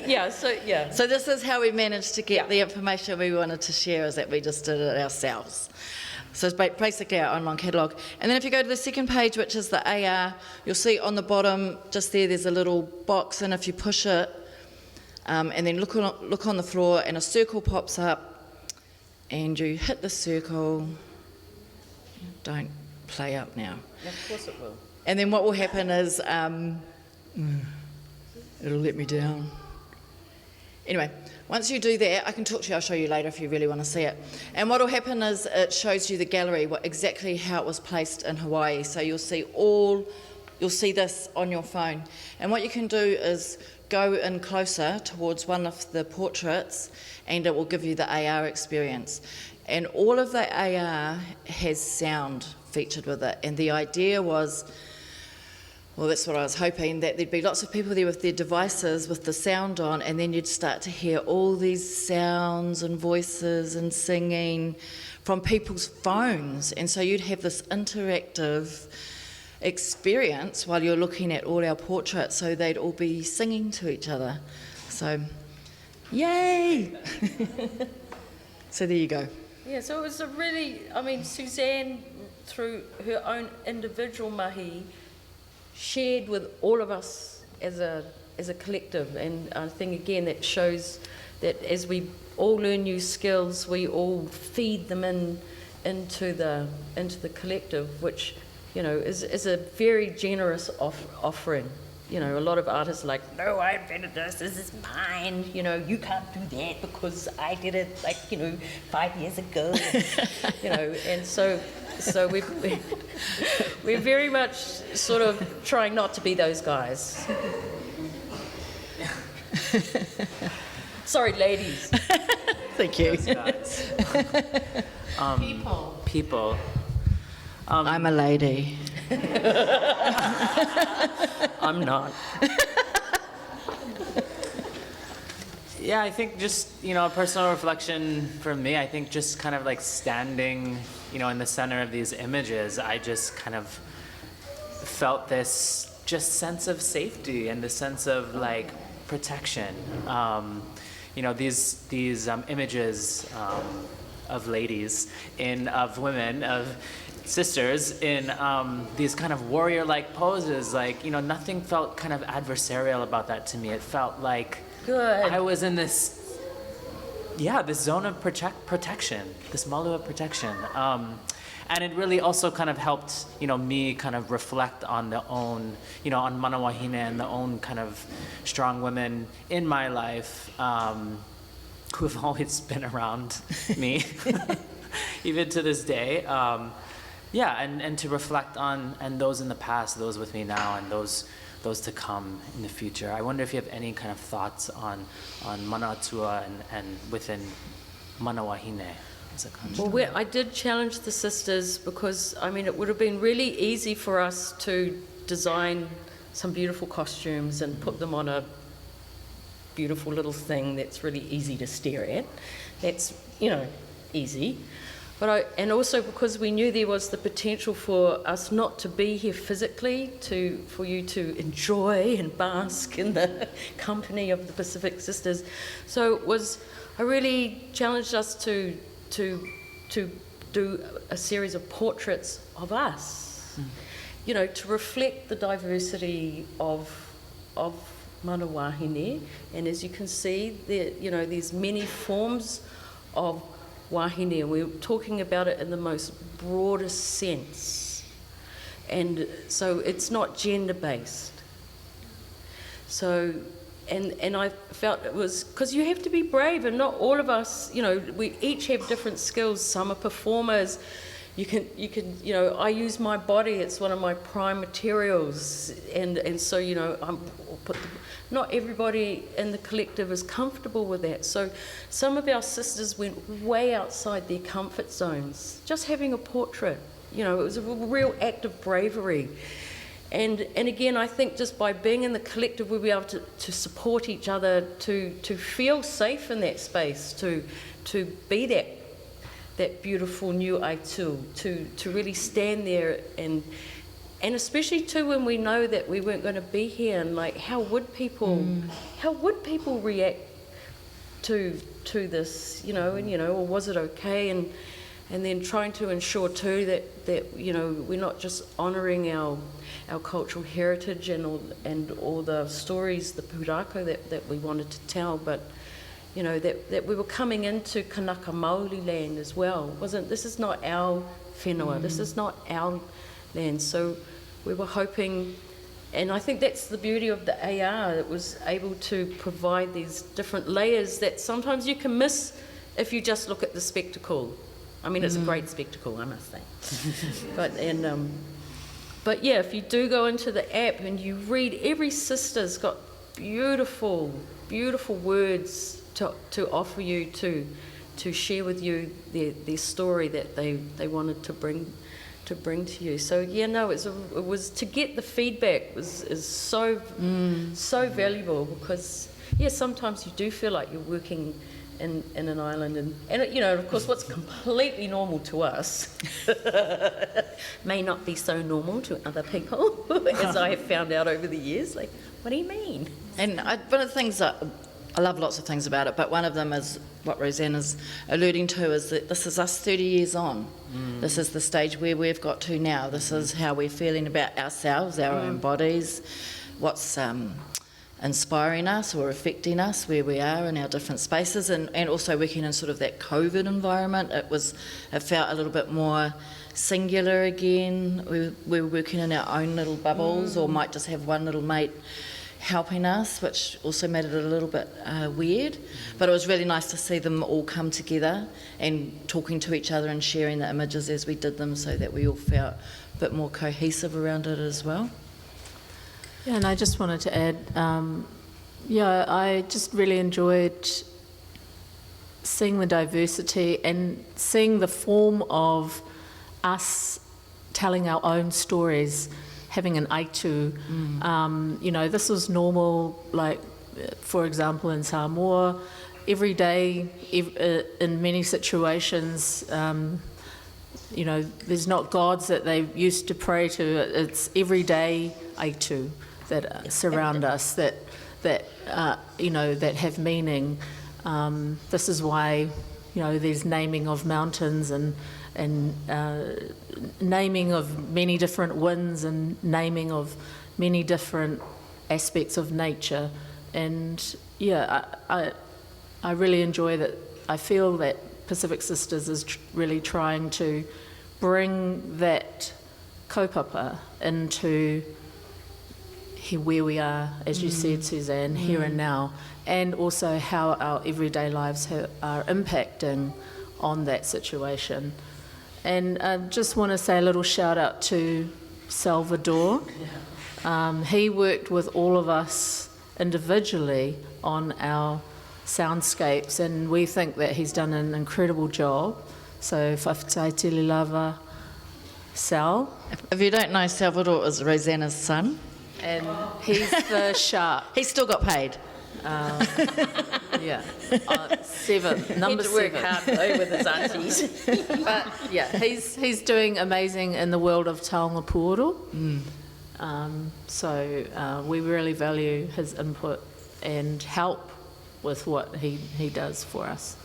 [SPEAKER 2] Yeah. So
[SPEAKER 3] this is how we managed to get the information we wanted to share, is that we just did it ourselves. So it's basically our online catalogue. And then if you go to the second page, which is the AR, you'll see on the bottom, just there's a little box, and if you push it, and then look on the floor, and a circle pops up, and you hit the circle. Don't play up now.
[SPEAKER 2] Of course it will.
[SPEAKER 3] And then what will happen is, it'll let me down. Anyway, once you do that, I can talk to you, I'll show you later if you really want to see it. And what will happen is it shows you the gallery, exactly how it was placed in Hawaii. So you'll see this on your phone. And what you can do is go in closer towards one of the portraits and it will give you the AR experience. And all of the AR has sound featured with it. And the idea was, well, that's what I was hoping, that there'd be lots of people there with their devices with the sound on, and then you'd start to hear all these sounds and voices and singing from people's phones. And so you'd have this interactive experience while you're looking at all our portraits, so they'd all be singing to each other. So, yay! So there you go.
[SPEAKER 2] Yeah, so it was a really, I mean, Suzanne, through her own individual mahi, shared with all of us as a collective, and I think again that shows that as we all learn new skills, we all feed them into the collective, which, you know, is a very generous offering. You know, a lot of artists are like, no, I invented this is mine, you know, you can't do that because I did it, like, you know, 5 years ago, you know, and so we're very much sort of trying not to be those guys. Sorry, ladies.
[SPEAKER 3] Thank you.
[SPEAKER 1] Those guys. People.
[SPEAKER 3] I'm a lady.
[SPEAKER 2] I'm not.
[SPEAKER 1] Yeah, I think just, you know, a personal reflection for me, I think just kind of like standing, you know, in the center of these images, I just kind of felt this just sense of safety and the sense of like protection. You know, these images of ladies, of women, of sisters in these kind of warrior-like poses, like, you know, nothing felt kind of adversarial about that to me. It felt like I was in this zone of protection, this malu of protection. And it really also kind of helped, you know, me kind of reflect on the own, you know, on Mana Wahine and the own kind of strong women in my life who have always been around me, even to this day. And to reflect on, and those in the past, those with me now, and those to come in the future. I wonder if you have any kind of thoughts on Mana Atua and within Mana Wahine as a construct.
[SPEAKER 2] Well, I did challenge the sisters because, I mean, it would have been really easy for us to design some beautiful costumes and put them on a beautiful little thing that's really easy to stare at. That's, you know, easy. And also because we knew there was the potential for us not to be here physically, for you to enjoy and bask in the company of the Pacific Sisters. So I really challenged us to do a series of portraits of us, you know, to reflect the diversity of Mana Wahine. And as you can see, you know, there's many forms of Wahine, and we're talking about it in the most broadest sense. And so it's not gender-based. So, and I felt it was, because you have to be brave, and not all of us, you know, we each have different skills. Some are performers. You can, you know, I use my body, it's one of my prime materials, and so, you know, not everybody in the collective is comfortable with that. So some of our sisters went way outside their comfort zones, just having a portrait. You know, it was a real act of bravery. And again, I think just by being in the collective, we'll be able to support each other, to feel safe in that space, to be that beautiful Niu Aitu, to really stand there and especially too when we know that we weren't going to be here, and like how would people react to this, you know, and, you know, or was it okay, and then trying to ensure too that you know, we're not just honouring our cultural heritage and all the stories, the pūrākau that we wanted to tell, but you know, that we were coming into Kanaka Māori land as well. This is not our whenua, this is not our land. So we were hoping And I think that's the beauty of the AR. It was able to provide these different layers that sometimes you can miss if you just look at the spectacle. I mean, it's a great spectacle, I must say. But yeah, if you do go into the app and you read, every sister's got beautiful, beautiful words to offer you, to share with you their story that they wanted to bring to you. So yeah, no, it was to get the feedback is so valuable, because yeah, sometimes you do feel like you're working in an island, and you know, of course, what's completely normal to us may not be so normal to other people, as I have found out over the years. Like, what do you mean?
[SPEAKER 3] And one of the things that I love lots of things about it, but one of them is what Rosanna's alluding to, is that this is us 30 years on. This is the stage where we've got to now. This is how we're feeling about ourselves, our own bodies, what's inspiring us or affecting us where we are in our different spaces, and also working in sort of that COVID environment. It felt a little bit more singular again. We were working in our own little bubbles, or might just have one little mate helping us, which also made it a little bit weird. But it was really nice to see them all come together and talking to each other and sharing the images as we did them, so that we all felt a bit more cohesive around it as well.
[SPEAKER 4] Yeah, and I just wanted to add, I just really enjoyed seeing the diversity and seeing the form of us telling our own stories, having an Aitu. You know, this was normal, like, for example, in Samoa, every day, in many situations, you know, there's not gods that they used to pray to. It's everyday Aitu that surround us, that you know, that have meaning. This is why, you know, there's naming of mountains and naming of many different winds and naming of many different aspects of nature. And yeah, I really enjoy that. I feel that Pacific Sisters is really trying to bring that kaupapa into where we are, as you said, Suzanne, here and now, and also how our everyday lives are impacting on that situation. And I just want to say a little shout out to Salvador. He worked with all of us individually on our soundscapes, and we think that he's done an incredible job. So whawhitai tili lava, Sal.
[SPEAKER 3] If you don't know, Salvador is Rosanna's son.
[SPEAKER 4] And he's the shark.
[SPEAKER 3] He's still got paid.
[SPEAKER 4] Yeah, number 7.
[SPEAKER 2] Work hard though with his aunties.
[SPEAKER 4] But yeah, he's doing amazing in the world of taonga puoro. So we really value his input and help with what he does for us.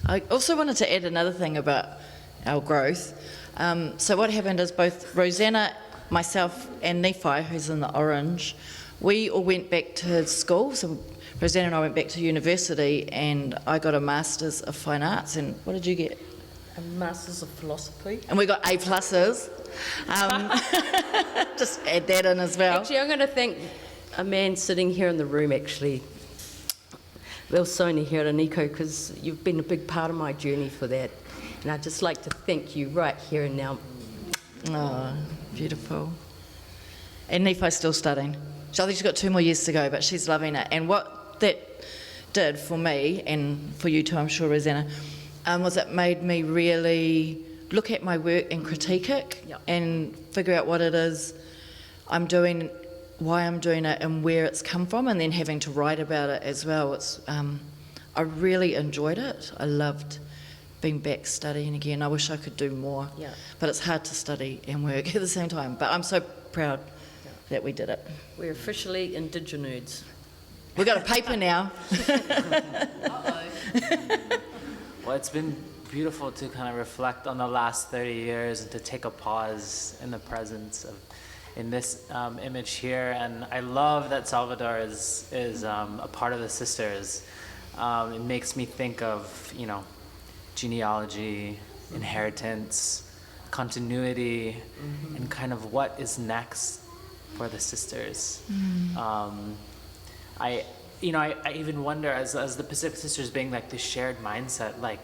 [SPEAKER 3] I also wanted to add another thing about our growth. So what happened is both Rosanna, myself and Nephi, who's in the orange, we all went back to school. So Rosanna and I went back to university, and I got a Masters of Fine Arts. And what did you get?
[SPEAKER 2] A Masters of Philosophy.
[SPEAKER 3] And we got A+. Just add that in as well.
[SPEAKER 2] Actually, I'm going to thank a man sitting here in the room, actually, Will Sony here at Nico, because you've been a big part of my journey for that. And I'd just like to thank you right here and now.
[SPEAKER 3] Oh, beautiful. And Nephi's still studying. So I think she's got 2 more years to go, but she's loving it. And what that did for me, and for you too, I'm sure, Rosanna, was it made me really look at my work and critique it, and figure out what it is I'm doing, why I'm doing it, and where it's come from, and then having to write about it as well. It's I really enjoyed it. I loved being back studying again. I wish I could do more, but it's hard to study and work at the same time. But I'm so proud that we did it.
[SPEAKER 2] We're officially indigenerds.
[SPEAKER 3] We've got a paper now.
[SPEAKER 1] Well, it's been beautiful to kind of reflect on the last 30 years and to take a pause in the presence of, in this image here. And I love that Salvador is a part of the sisters. It makes me think of, you know, genealogy, inheritance, continuity and kind of what is next for the sisters. I even wonder, as the Pacific Sisters being like the shared mindset, like,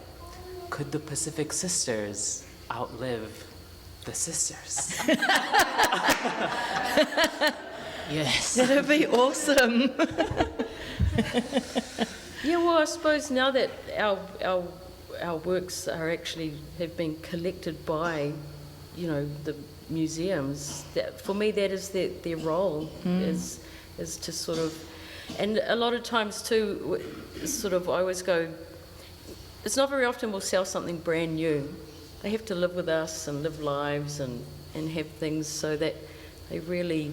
[SPEAKER 1] could the Pacific Sisters outlive the sisters?
[SPEAKER 4] Yes.
[SPEAKER 3] That'd be awesome.
[SPEAKER 2] Yeah, well, I suppose now that our works are actually have been collected by, the museums, that for me that is their role is to sort of, and a lot of times too, sort of I always go, it's not very often we'll sell something brand new. They have to live with us and live lives and have things so that they really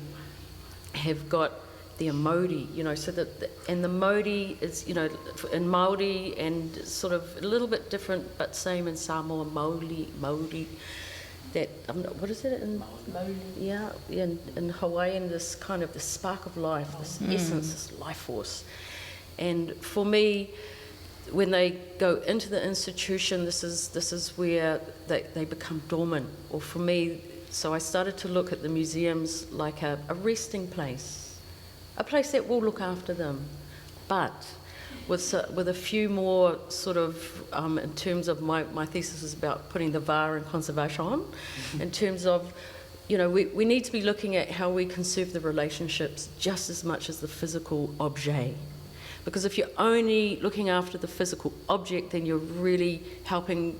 [SPEAKER 2] have got their Māori, so that, and the Māori is, in Māori and sort of a little bit different, but same in Samoa, Māori, that, what is it in Māori? Yeah, in Hawaiian, this kind of the spark of life, this essence, this life force. And for me, when they go into the institution, this is where they become dormant. Or for me, so I started to look at the museums like a resting place. A place that will look after them, but with a few more sort of, in terms of my thesis is about putting the VAR in conservation, in terms of, we need to be looking at how we conserve the relationships just as much as the physical objet. Because if you're only looking after the physical object, then you're really helping,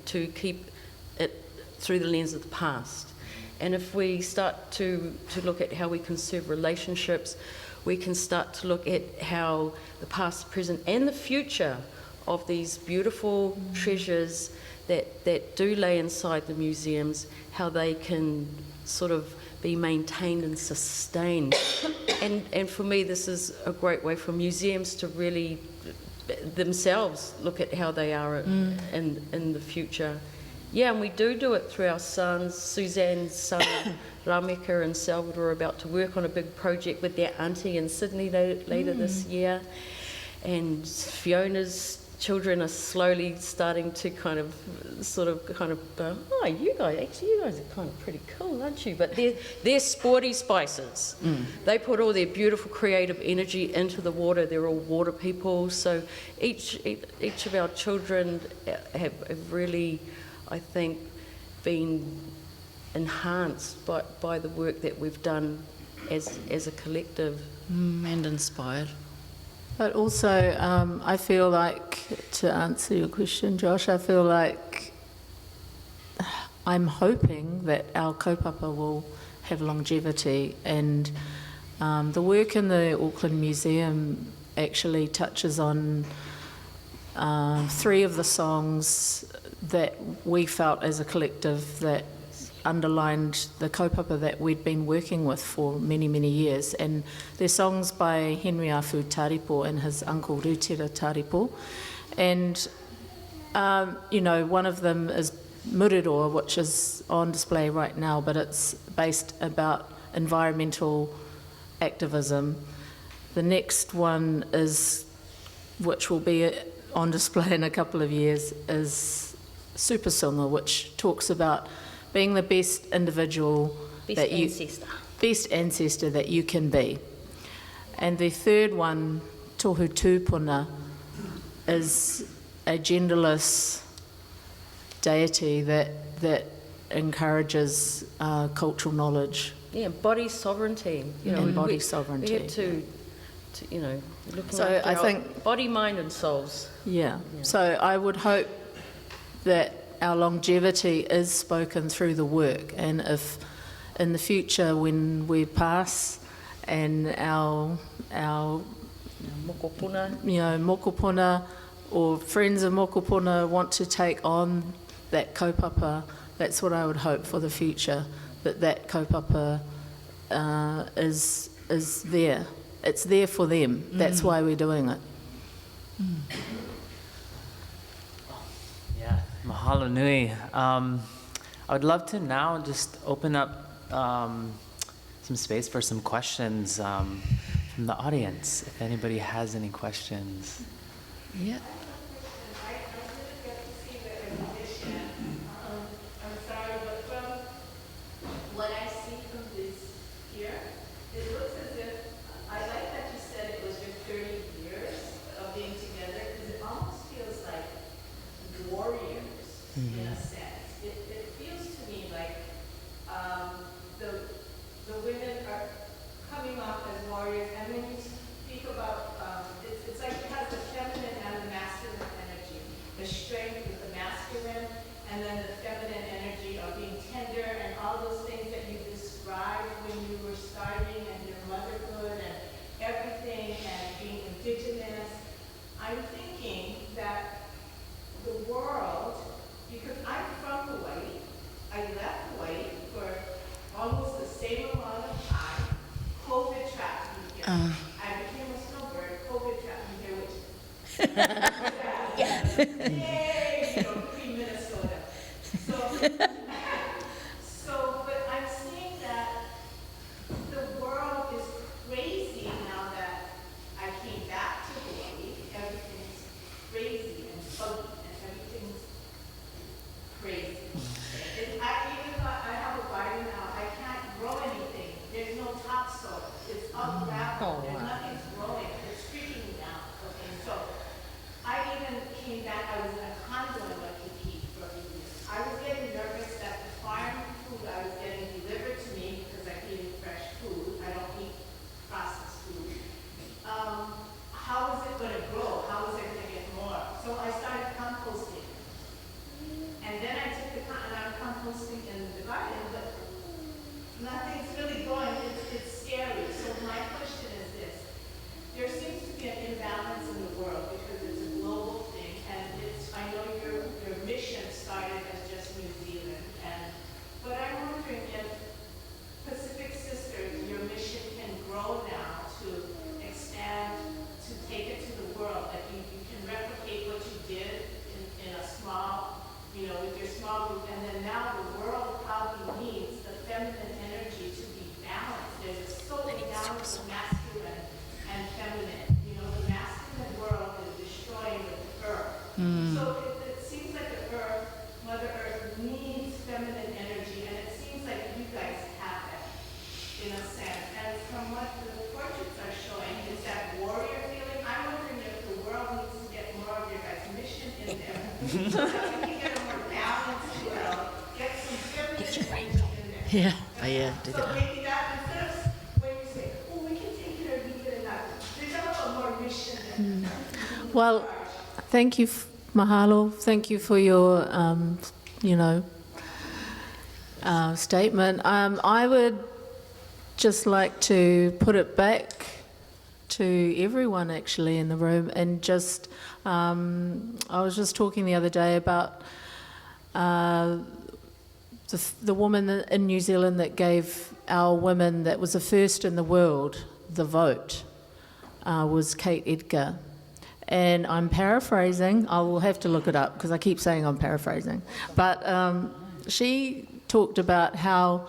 [SPEAKER 2] to keep it through the lens of the past. And if we start to look at how we conserve relationships, we can start to look at how the past, the present, and the future of these beautiful treasures that do lay inside the museums, how they can sort of be maintained and sustained. And for me, this is a great way for museums to really themselves look at how they are in the future. Yeah, and we do it through our sons. Suzanne's son, Rameka and Salvador, are about to work on a big project with their auntie in Sydney later this year. And Feonaa's children are slowly starting to kind of go, oh, you guys are kind of pretty cool, aren't you? But they're sporty spices. They put all their beautiful creative energy into the water. They're all water people. So each of our children have really, I think, been enhanced by the work that we've done as a collective.
[SPEAKER 3] And inspired.
[SPEAKER 4] But also, I feel like, to answer your question, Josh, I feel like I'm hoping that our kaupapa will have longevity, and the work in the Auckland Museum actually touches on 3 of the songs that we felt as a collective that underlined the kaupapa that we'd been working with for many, many years. And they're songs by Henry Afu Taripo and his uncle Rutira Taripo. And, one of them is Muriroa, which is on display right now, but it's based about environmental activism. The next one is, which will be on display in a couple of years, is Super Sunga, which talks about being the best individual, best ancestor that you can be. And the third one, Tohu Tūpuna, is a genderless deity that encourages cultural knowledge.
[SPEAKER 2] Yeah, body sovereignty.
[SPEAKER 4] Body sovereignty.
[SPEAKER 2] We have to looking
[SPEAKER 4] so
[SPEAKER 2] after
[SPEAKER 4] I
[SPEAKER 2] our
[SPEAKER 4] think
[SPEAKER 2] body, mind, and souls.
[SPEAKER 4] Yeah. So I would hope that our longevity is spoken through the work, and if in the future when we pass and our mokopuna or friends of mokopuna want to take on that kaupapa, that's what I would hope for the future, that kaupapa is there. It's there for them. That's why we're doing it.
[SPEAKER 1] Yeah, mahalo nui. I would love to now just open up some space for some questions from the audience, if anybody has any questions.
[SPEAKER 3] Yeah.
[SPEAKER 5] I'm sorry, but being tender and all those things that you described when you were starting and your motherhood and everything and being indigenous, I'm thinking that the world, because I'm from Hawaii, I left Hawaii for almost the same amount of time. COVID trapped me here. I became a snowbird. COVID trapped me here, which yay, you know, pre-Minnesota. So, but I'm seeing that the world is crazy now that I came back to Hawaii. Everything's crazy and funky and everything's crazy. Even though I have a garden now, I can't grow anything. There's no topsoil. It's all gravel. Nothing's growing. It's freaking me out. Okay, so I even came back. I was in a condo in Waikiki for a few years. I was getting nervous that the farm food I was getting delivered to me, because I'm eating fresh food, I don't eat processed food. How is it going to grow? How is it going to get more? So I started composting. And then I took the and I'm composting in the garden, but nothing's really going. It's scary. So my question is this. There seems to be an imbalance in the world because it's a global thing, and I know your mission started as just New Zealand, but I'm wondering if Pacific Sisters, your mission can grow now to expand, to take it to the world, that you can replicate what you did in a small, with your small group, and then now the world probably needs the feminine energy to be balanced. There's a so balance of masculine and feminine. The masculine world is destroying the earth. So it seems like the earth, Mother Earth, needs feminine energy, and it seems like you guys have it, in a sense. And from what the portraits are showing, is that warrior feeling. I'm wondering if the world needs to get more of your guys' mission in there. So that we can get a more balanced world, get some feminine energy in there.
[SPEAKER 3] Yeah. Oh, yeah. Do
[SPEAKER 5] So
[SPEAKER 3] that.
[SPEAKER 5] maybe that instead of when you say, oh, we can take care of you good enough, develop a more mission there.
[SPEAKER 4] Well, thank you, mahalo. Thank you for your, statement. I would just like to put it back to everyone actually in the room, and just, I was just talking the other day about the woman in New Zealand that gave our women, that was the first in the world, the vote, was Kate Edgar. And I'm paraphrasing, I will have to look it up because I keep saying I'm paraphrasing. But she talked about how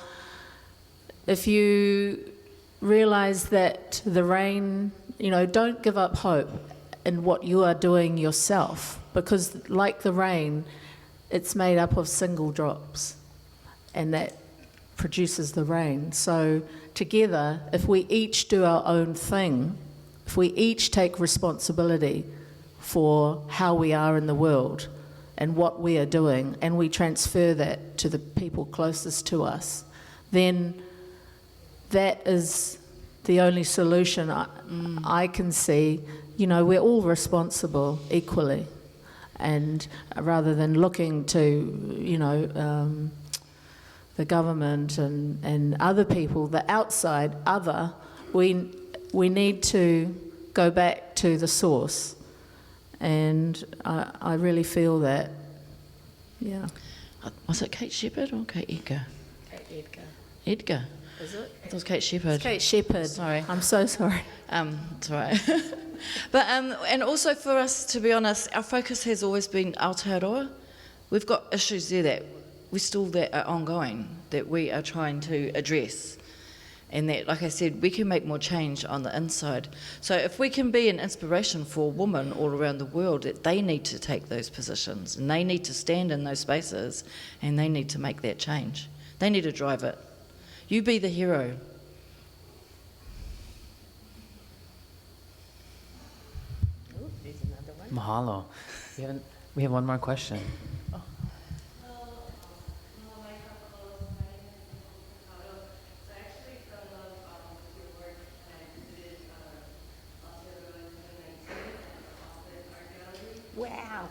[SPEAKER 4] if you realise that the rain, don't give up hope in what you are doing yourself, because like the rain, it's made up of single drops, and that produces the rain. So together, if we each do our own thing, if we each take responsibility for how we are in the world and what we are doing, and we transfer that to the people closest to us, then that is the only solution I can see. We're all responsible equally, and rather than looking to, the government and other people, the outside other, we need to go back to the source. And I really feel that, yeah.
[SPEAKER 3] Was it Kate Shepherd or Kate Edgar?
[SPEAKER 4] Kate Edgar.
[SPEAKER 3] Edgar?
[SPEAKER 4] Is it?
[SPEAKER 3] I thought it was Kate Shepherd.
[SPEAKER 4] It's Kate Shepherd.
[SPEAKER 3] Sorry.
[SPEAKER 4] I'm so sorry.
[SPEAKER 3] It's all right. But, and also for us, to be honest, our focus has always been Aotearoa. We've got issues there that are ongoing, that we are trying to address. And that, like I said, we can make more change on the inside. So if we can be an inspiration for women all around the world, that they need to take those positions, and they need to stand in those spaces, and they need to make that change. They need to drive it. You be the hero.
[SPEAKER 4] Ooh, there's another one.
[SPEAKER 1] Mahalo. We have one more question.
[SPEAKER 4] Wow.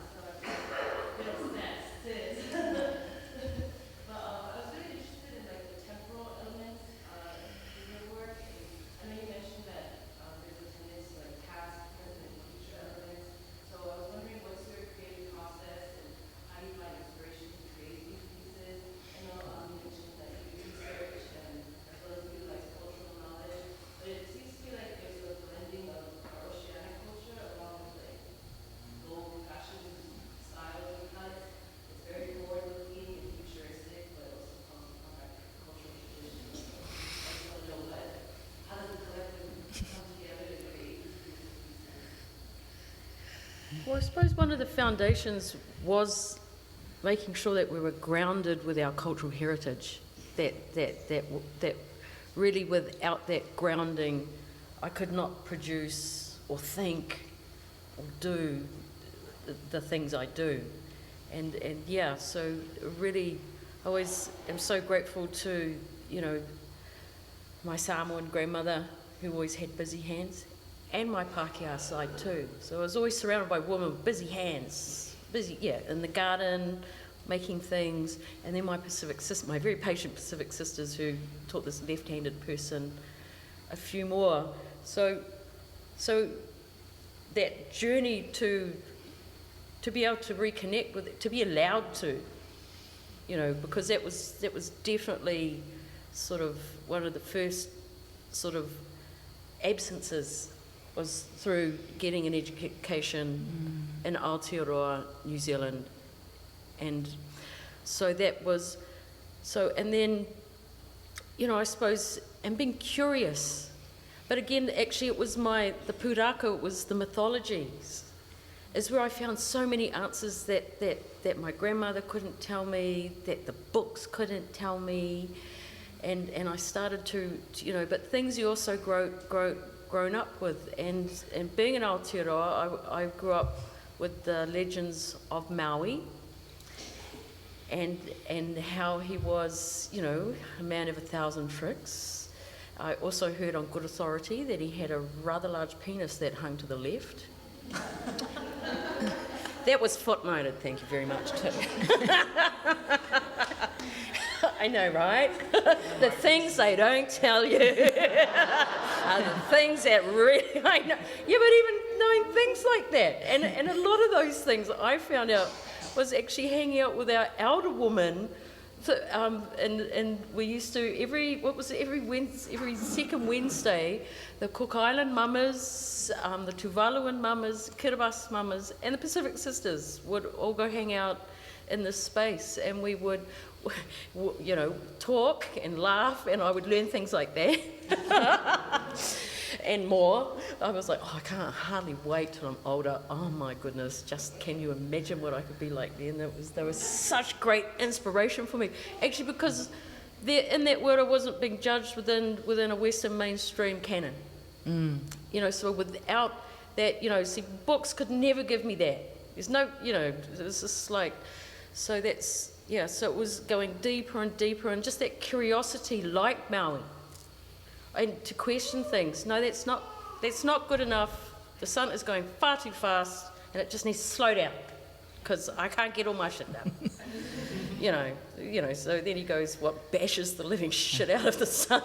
[SPEAKER 2] Well, I suppose one of the foundations was making sure that we were grounded with our cultural heritage. That really, without that grounding, I could not produce or think or do the things I do. And yeah, so really, I always am so grateful to, you know, my Samoan grandmother, who always had busy hands, and my Pākehā side too. So I was always surrounded by women with busy hands, in the garden, making things, and then my very patient Pacific sisters who taught this left-handed person a few more. So that journey to be able to reconnect with it, to be allowed to, you know, because that was definitely sort of one of the first sort of absences, was through getting an education in Aotearoa, New Zealand. And so that was, and then, you know, I suppose, and being curious. But again, actually it was the pūrākau, it was the mythologies, is where I found so many answers that my grandmother couldn't tell me, that the books couldn't tell me. And I started to, you know, but things you also grown up with. And being in Aotearoa, I grew up with the legends of Maui, and how he was, you know, a man of 1,000 tricks. I also heard on good authority that he had a rather large penis that hung to the left. That was footnoted, thank you very much, too. I know, right? The things they don't tell you are the things that really, I know. Yeah, but even knowing things like that, and a lot of those things I found out was actually hanging out with our elder woman, and we used to every second Wednesday, the Cook Island mamas, the Tuvaluan mamas, Kiribati mamas, and the Pacific sisters would all go hang out in this space, and we would, you know, talk and laugh, and I would learn things like that. And more. I was like, oh, I can't hardly wait till I'm older. Oh my goodness, just can you imagine what I could be like then? There was such great inspiration for me. Actually, because in that world I wasn't being judged within a Western mainstream canon. You know, so without that, you know, see, books could never give me that. There's no, you know, it's just like, so that's, yeah, so it was going deeper and deeper, and just that curiosity like Maui. And to question things. No, that's not good enough. The sun is going far too fast, and it just needs to slow down, because I can't get all my shit done. you know. So then he goes, bashes the living shit out of the sun.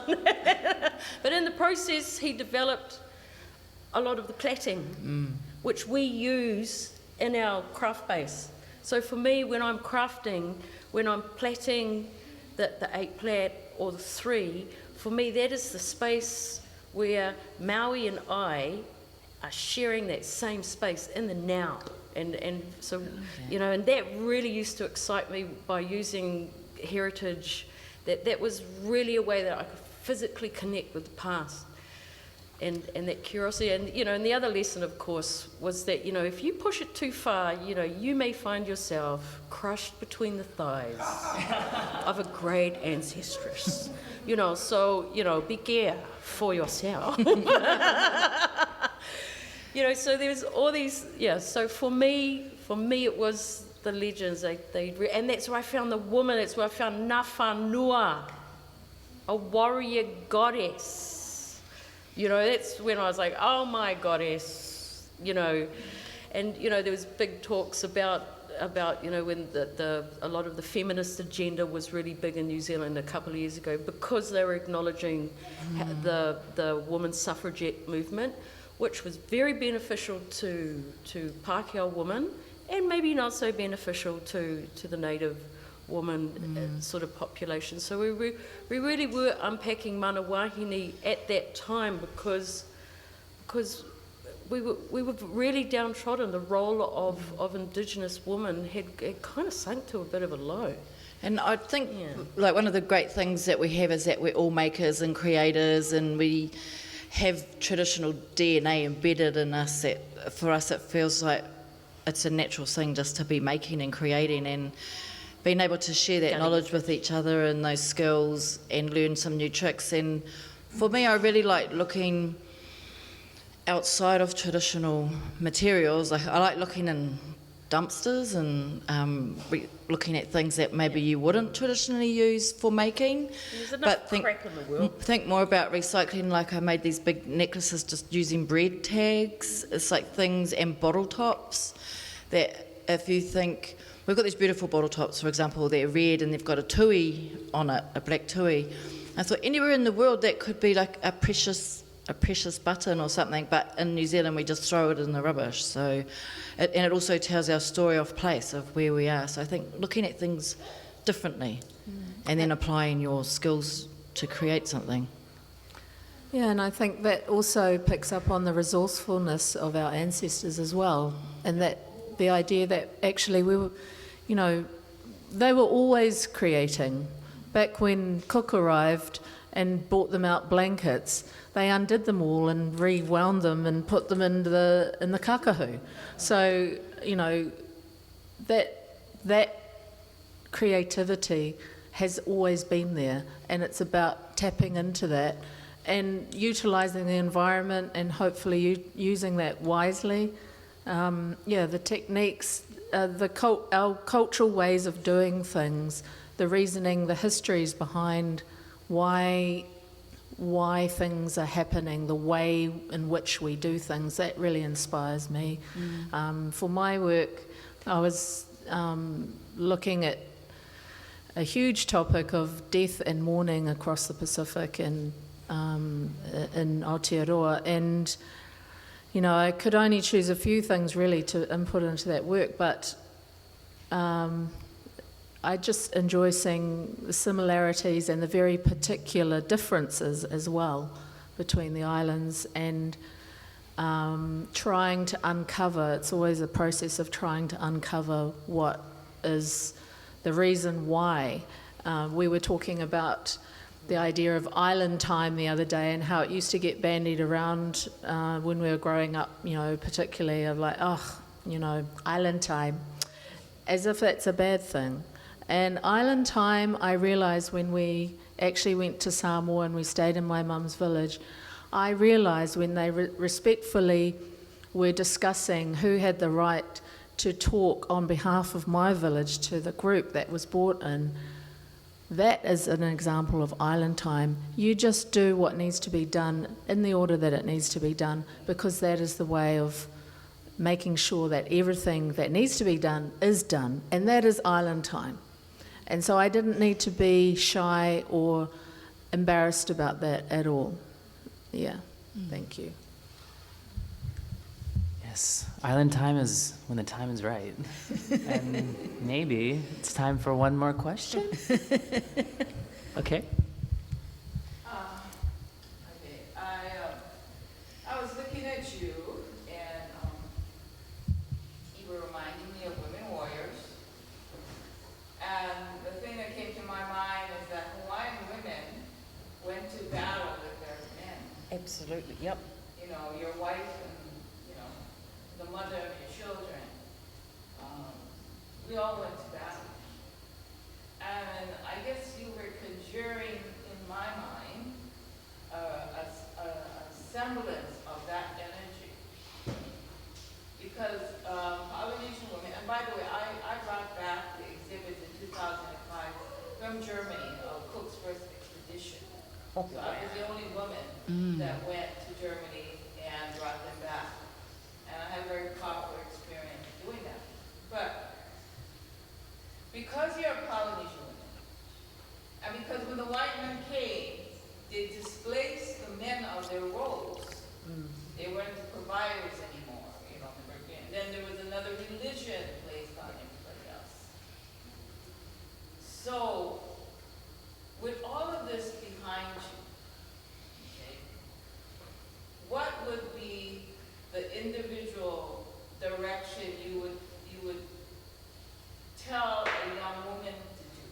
[SPEAKER 2] But in the process, he developed a lot of the plaiting, which we use in our craft base. So for me, when I'm crafting, when I'm plaiting the 8 plait or the 3. For me, that is the space where Maui and I are sharing that same space in the now. And so, you know, and that really used to excite me by using heritage. That was really a way that I could physically connect with the past. And that curiosity. And, you know, and the other lesson, of course, was that, you know, if you push it too far, you know, you may find yourself crushed between the thighs of a great ancestress. You know, so, you know, be care for yourself. You know, so there's all these, yeah, so for me it was the legends, and that's where I found the woman, that's where I found Ngā Whanua, a warrior goddess. You know, that's when I was like, oh my goddess, you know. And, you know, there was big talks about you know, when a lot of the feminist agenda was really big in New Zealand a couple of years ago, because they were acknowledging the women's suffragette movement, which was very beneficial to Pākehā women, and maybe not so beneficial to the native woman sort of population. So we really were unpacking Mana Wahine at that time, because we were really downtrodden. The role of Indigenous women had kind of sunk to a bit of a low.
[SPEAKER 3] And I think, like, one of the great things that we have is that we're all makers and creators, and we have traditional DNA embedded in us, that for us it feels like it's a natural thing just to be making and creating and being able to share that knowledge with each other and those skills and learn some new tricks. And for me, I really like looking outside of traditional materials. Like, I like looking in dumpsters and looking at things that maybe you wouldn't traditionally use for making.
[SPEAKER 2] There's enough crap in the world.
[SPEAKER 3] Think more about recycling. Like, I made these big necklaces just using bread tags. It's like things and bottle tops that if you think, we've got these beautiful bottle tops, for example, they're red and they've got a tui on it, a black tui. I thought anywhere in the world that could be like a precious button or something, but in New Zealand we just throw it in the rubbish. So, and it also tells our story of place, of where we are. So I think looking at things differently and then applying your skills to create something.
[SPEAKER 4] Yeah, and I think that also picks up on the resourcefulness of our ancestors as well, and that the idea that actually we were, you know, they were always creating. Back when Cook arrived and brought them out blankets, they undid them all and rewound them and put them in the kakahu. So, you know, that creativity has always been there, and it's about tapping into that and utilising the environment and hopefully using that wisely. The techniques, our cultural ways of doing things, the reasoning, the histories behind why things are happening, the way in which we do things, that really inspires me. For my work, I was looking at a huge topic of death and mourning across the Pacific and in Aotearoa, and you know, I could only choose a few things really to input into that work, but I just enjoy seeing the similarities and the very particular differences as well between the islands, and trying to uncover, it's always a process of trying to uncover what is the reason why. We were talking about the idea of island time the other day and how it used to get bandied around when we were growing up, you know, particularly of like, island time, as if that's a bad thing. And island time, I realised when we actually went to Samoa and we stayed in my mum's village, I realised when they respectfully were discussing who had the right to talk on behalf of my village to the group that was brought in, that is an example of island time. You just do what needs to be done in the order that it needs to be done, because that is the way of making sure that everything that needs to be done is done, and that is island time. And so I didn't need to be shy or embarrassed about that at all. Yeah, thank you.
[SPEAKER 1] Yes, island time is when the time is right. And maybe it's time for one more question. Okay.
[SPEAKER 6] I was looking at you, and you were reminding me of women warriors. And the thing that came to my mind is that Hawaiian women went to battle with their men.
[SPEAKER 2] Absolutely, yep.
[SPEAKER 6] You know, your wife and, you know, the mother of your children. We all went to battle. And I guess you were conjuring in my mind a semblance of that energy. Because Polynesian women, and by the way, I brought back the exhibit in 2005 from Germany of Cook's first expedition.
[SPEAKER 2] Oh,
[SPEAKER 6] So I was the only woman that went to Germany and brought them back. And I had a very powerful experience doing that. But because you're a Polynesian woman, and because when the white men came, they displaced the men of their roles. They weren't the providers anymore, you know. Then there was another religion placed on everybody else. So, with all of this behind you, okay, what would be the individual direction you would tell a young woman to do,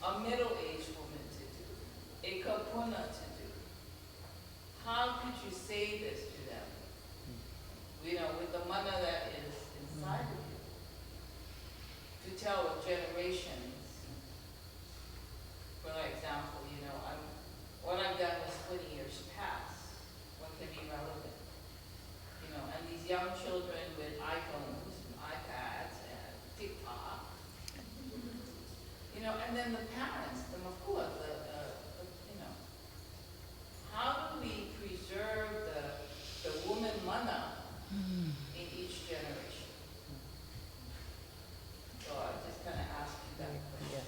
[SPEAKER 6] a middle-aged woman to do, a kapuna to do? How could you say this to them? You know, with the mana that is inside of you. To tell with generations, for example, you know, what I've done was 20 years past, what can be relevant? You know, and these young children with iPhones and iPads and TikTok, you know, and then the parents, the Akua, you know, how do we preserve the woman mana in each generation? So I just kind of asked you that question.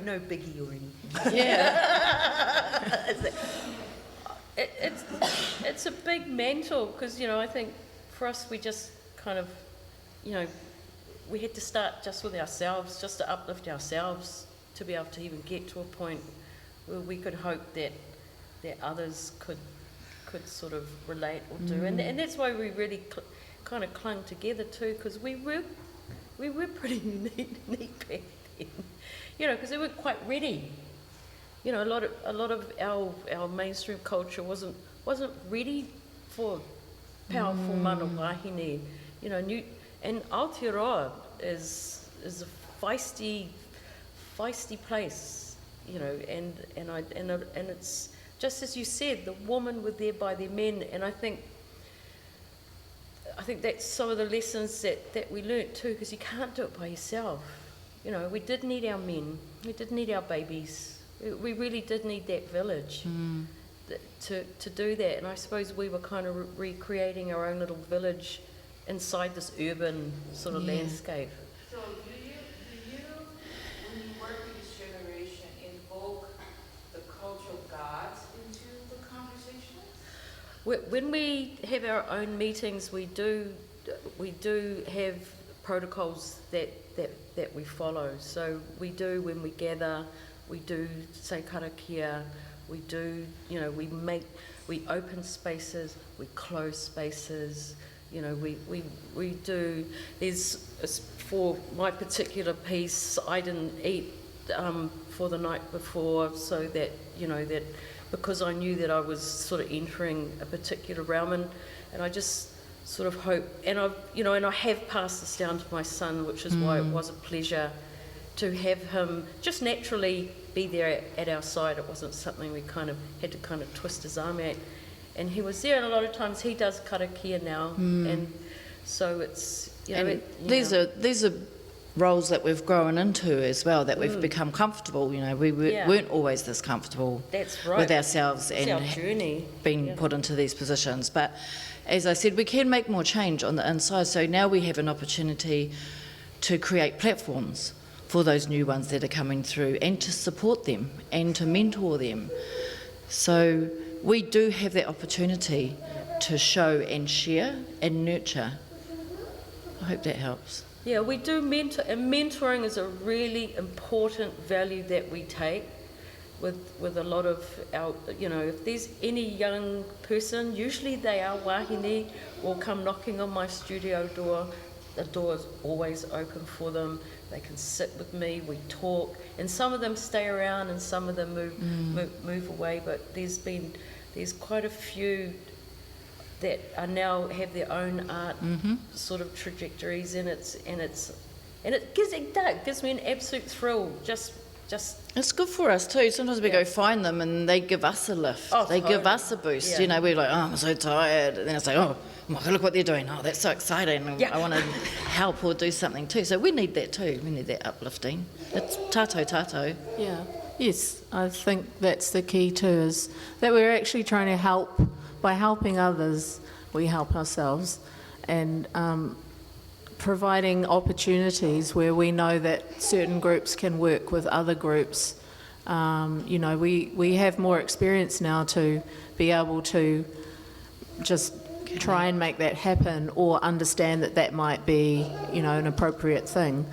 [SPEAKER 2] No biggie or anything.
[SPEAKER 3] Yeah.
[SPEAKER 2] It's a big mantle because, you know, I think for us we just kind of, you know, we had to start just with ourselves, just to uplift ourselves to be able to even get to a point where we could hope that others could sort of relate or do. And that's why we really kind of clung together too, because we were pretty unique back then. You know, because they weren't quite ready. You know, a lot of our mainstream culture wasn't ready for powerful Mana Wahine. You know, and Aotearoa is a feisty place. You know, and it's just as you said, the women were there by their men, and I think that's some of the lessons that we learnt too, because you can't do it by yourself. You know, we did need our men, we did need our babies, we really did need that village to do that. And I suppose we were kind of recreating our own little village inside this urban sort of landscape.
[SPEAKER 6] So do you, when you work with this generation, invoke the cultural gods into the conversation?
[SPEAKER 2] When we have our own meetings, we do have protocols that we follow. So we do, when we gather, we do say karakia, we do, you know, we open spaces, we close spaces, you know, we do, for my particular piece, I didn't eat for the night before, so that, you know, that because I knew that I was sort of entering a particular realm, and I just sort of hope, and I have passed this down to my son, which is why it was a pleasure to have him just naturally be there at our side. It wasn't something we kind of had to kind of twist his arm at, and he was there. And a lot of times he does karakia now, and so it's, you know,
[SPEAKER 3] these are roles that we've grown into as well, that we've become comfortable. You know, we weren't always this comfortable with ourselves and
[SPEAKER 2] our journey
[SPEAKER 3] being put into these positions. But as I said, we can make more change on the inside. So now we have an opportunity to create platforms for those new ones that are coming through, and to support them and to mentor them. So we do have that opportunity to show and share and nurture. I hope that helps.
[SPEAKER 2] Yeah, we do mentor, and mentoring is a really important value that we take with a lot of our, you know, if there's any young person, usually they are wahine, will come knocking on my studio door. The door is always open for them. They can sit with me, we talk, and some of them stay around and some of them move away, but there's quite a few that are now have their own art sort of trajectories, and it gives me an absolute thrill. Just
[SPEAKER 3] it's good for us too. Sometimes we go find them and they give us a lift. They
[SPEAKER 2] totally.
[SPEAKER 3] give us a boost. You know, we're like, oh, I'm so tired, and then it's like, oh my God, look what they're doing. Oh, that's so exciting. I want to help or do something too. So we need that too. We need that uplifting. It's tato.
[SPEAKER 4] Yeah. Yes, I think that's the key too, is that we're actually trying to help. By helping others, we help ourselves, and providing opportunities where we know that certain groups can work with other groups. You know, we have more experience now to be able to just try and make that happen, or understand that might be, you know, an appropriate thing,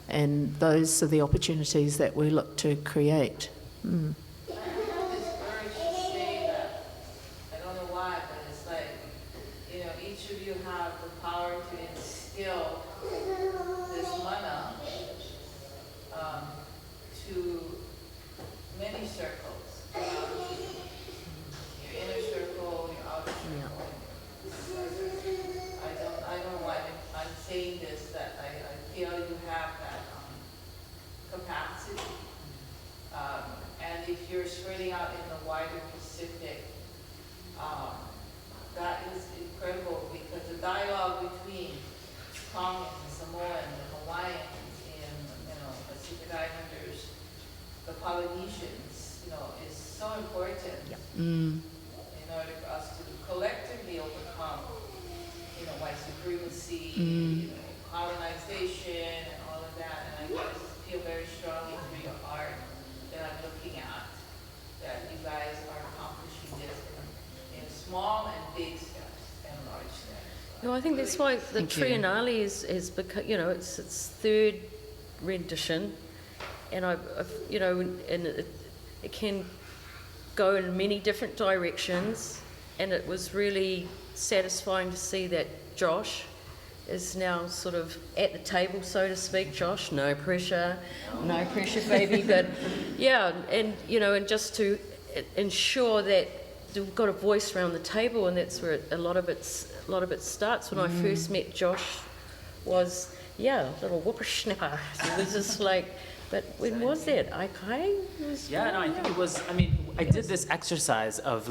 [SPEAKER 4] and those are the opportunities that we look to create.
[SPEAKER 6] Saying this, that if you're spreading out in the wider Pacific, that is incredible because the dialogue between Tongans and Samoans and Hawaiians and, Pacific Islanders, the Polynesians, is so important in order for us to collectively overcome, white supremacy, colonization, and all of that. And I just feel very strongly through your art that I'm looking at that you guys are accomplishing this in small and big steps and large steps.
[SPEAKER 2] No, I think that's why the Triennial is because it's its third rendition, and and it can go in many different directions, and it was really satisfying to see that Josh is now sort of at the table, so to speak. Josh, no pressure, baby, but yeah, and and just to ensure that we've got a voice around the table, and that's where a lot of it starts. When I first met Josh, was a little whippersnapper. It was just like, but when was that? Aikai?
[SPEAKER 1] I think it was. I did this exercise of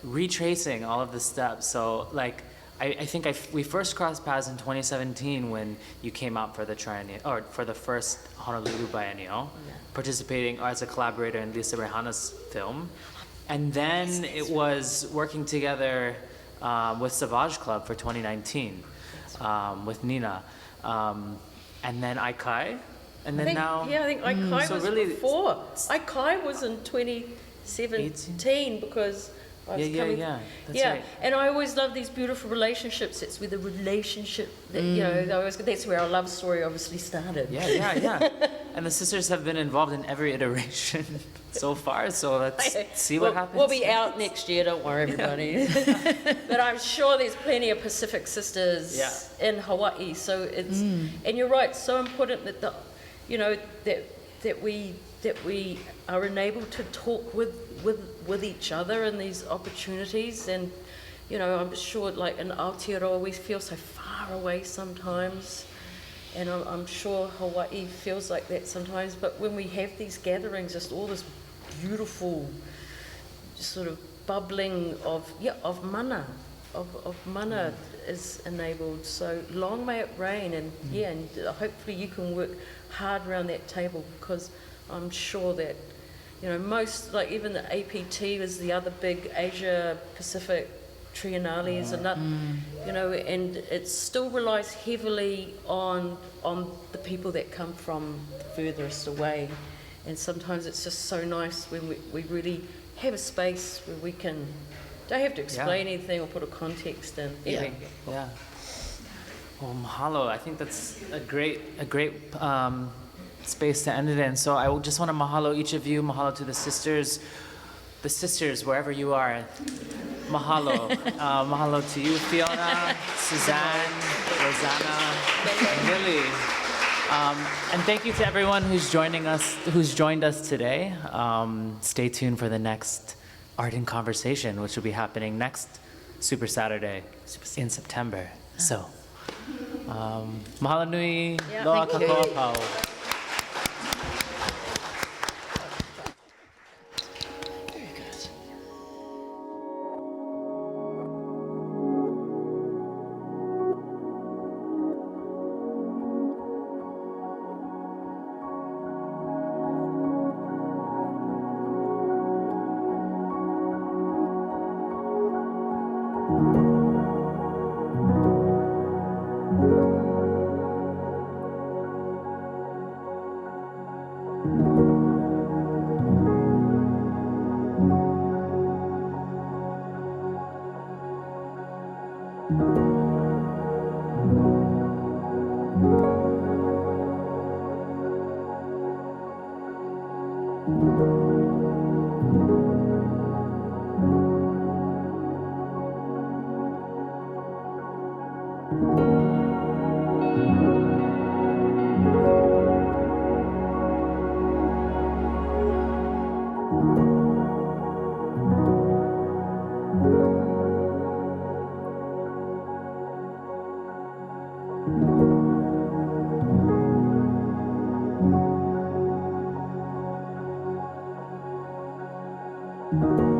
[SPEAKER 1] retracing all of the steps. So I think we first crossed paths in 2017 when you came out for the Triennial, or for the first Honolulu Biennial, participating as a collaborator in Lisa Rehana's film. And then it was working together with Savage Club for 2019 with Nina. And then Aikai. And then now...
[SPEAKER 2] Yeah, I think Aikai
[SPEAKER 1] so
[SPEAKER 2] was
[SPEAKER 1] really,
[SPEAKER 2] before. Aikai was in 2017 because... That's right. And I always love these beautiful relationships. It's with a relationship that that's where our love story obviously started.
[SPEAKER 1] Yeah. And the sisters have been involved in every iteration so far. So let's see what happens.
[SPEAKER 2] We'll be out next year. Don't worry, everybody. But I'm sure there's plenty of Pacific sisters in Hawaii. So it's and you're right. It's so important that that we are enabled to talk with each other in these opportunities. And I'm sure in Aotearoa we feel so far away sometimes, and I'm sure Hawaii feels like that sometimes, but when we have these gatherings, just all this beautiful just sort of bubbling of mana is enabled. So long may it rain, and and hopefully you can work hard around that table, because I'm sure that most, even the APT is the other big Asia Pacific Triennale is another, and it still relies heavily on the people that come from furthest away. And sometimes it's just so nice when we really have a space where we don't have to explain anything or put a context in.
[SPEAKER 1] Yeah. Well, mahalo. I think that's a great space to end it in. So I just want to mahalo each of you. Mahalo to the sisters wherever you are. Mahalo. Mahalo to you, Feeonaa, Suzanne, Rosanna, and Lily. And thank you to everyone who's joined us today. Stay tuned for the next Art in Conversation, which will be happening next Super Saturday in September. So, mahalo nui, loa kakoa pau.
[SPEAKER 7] you.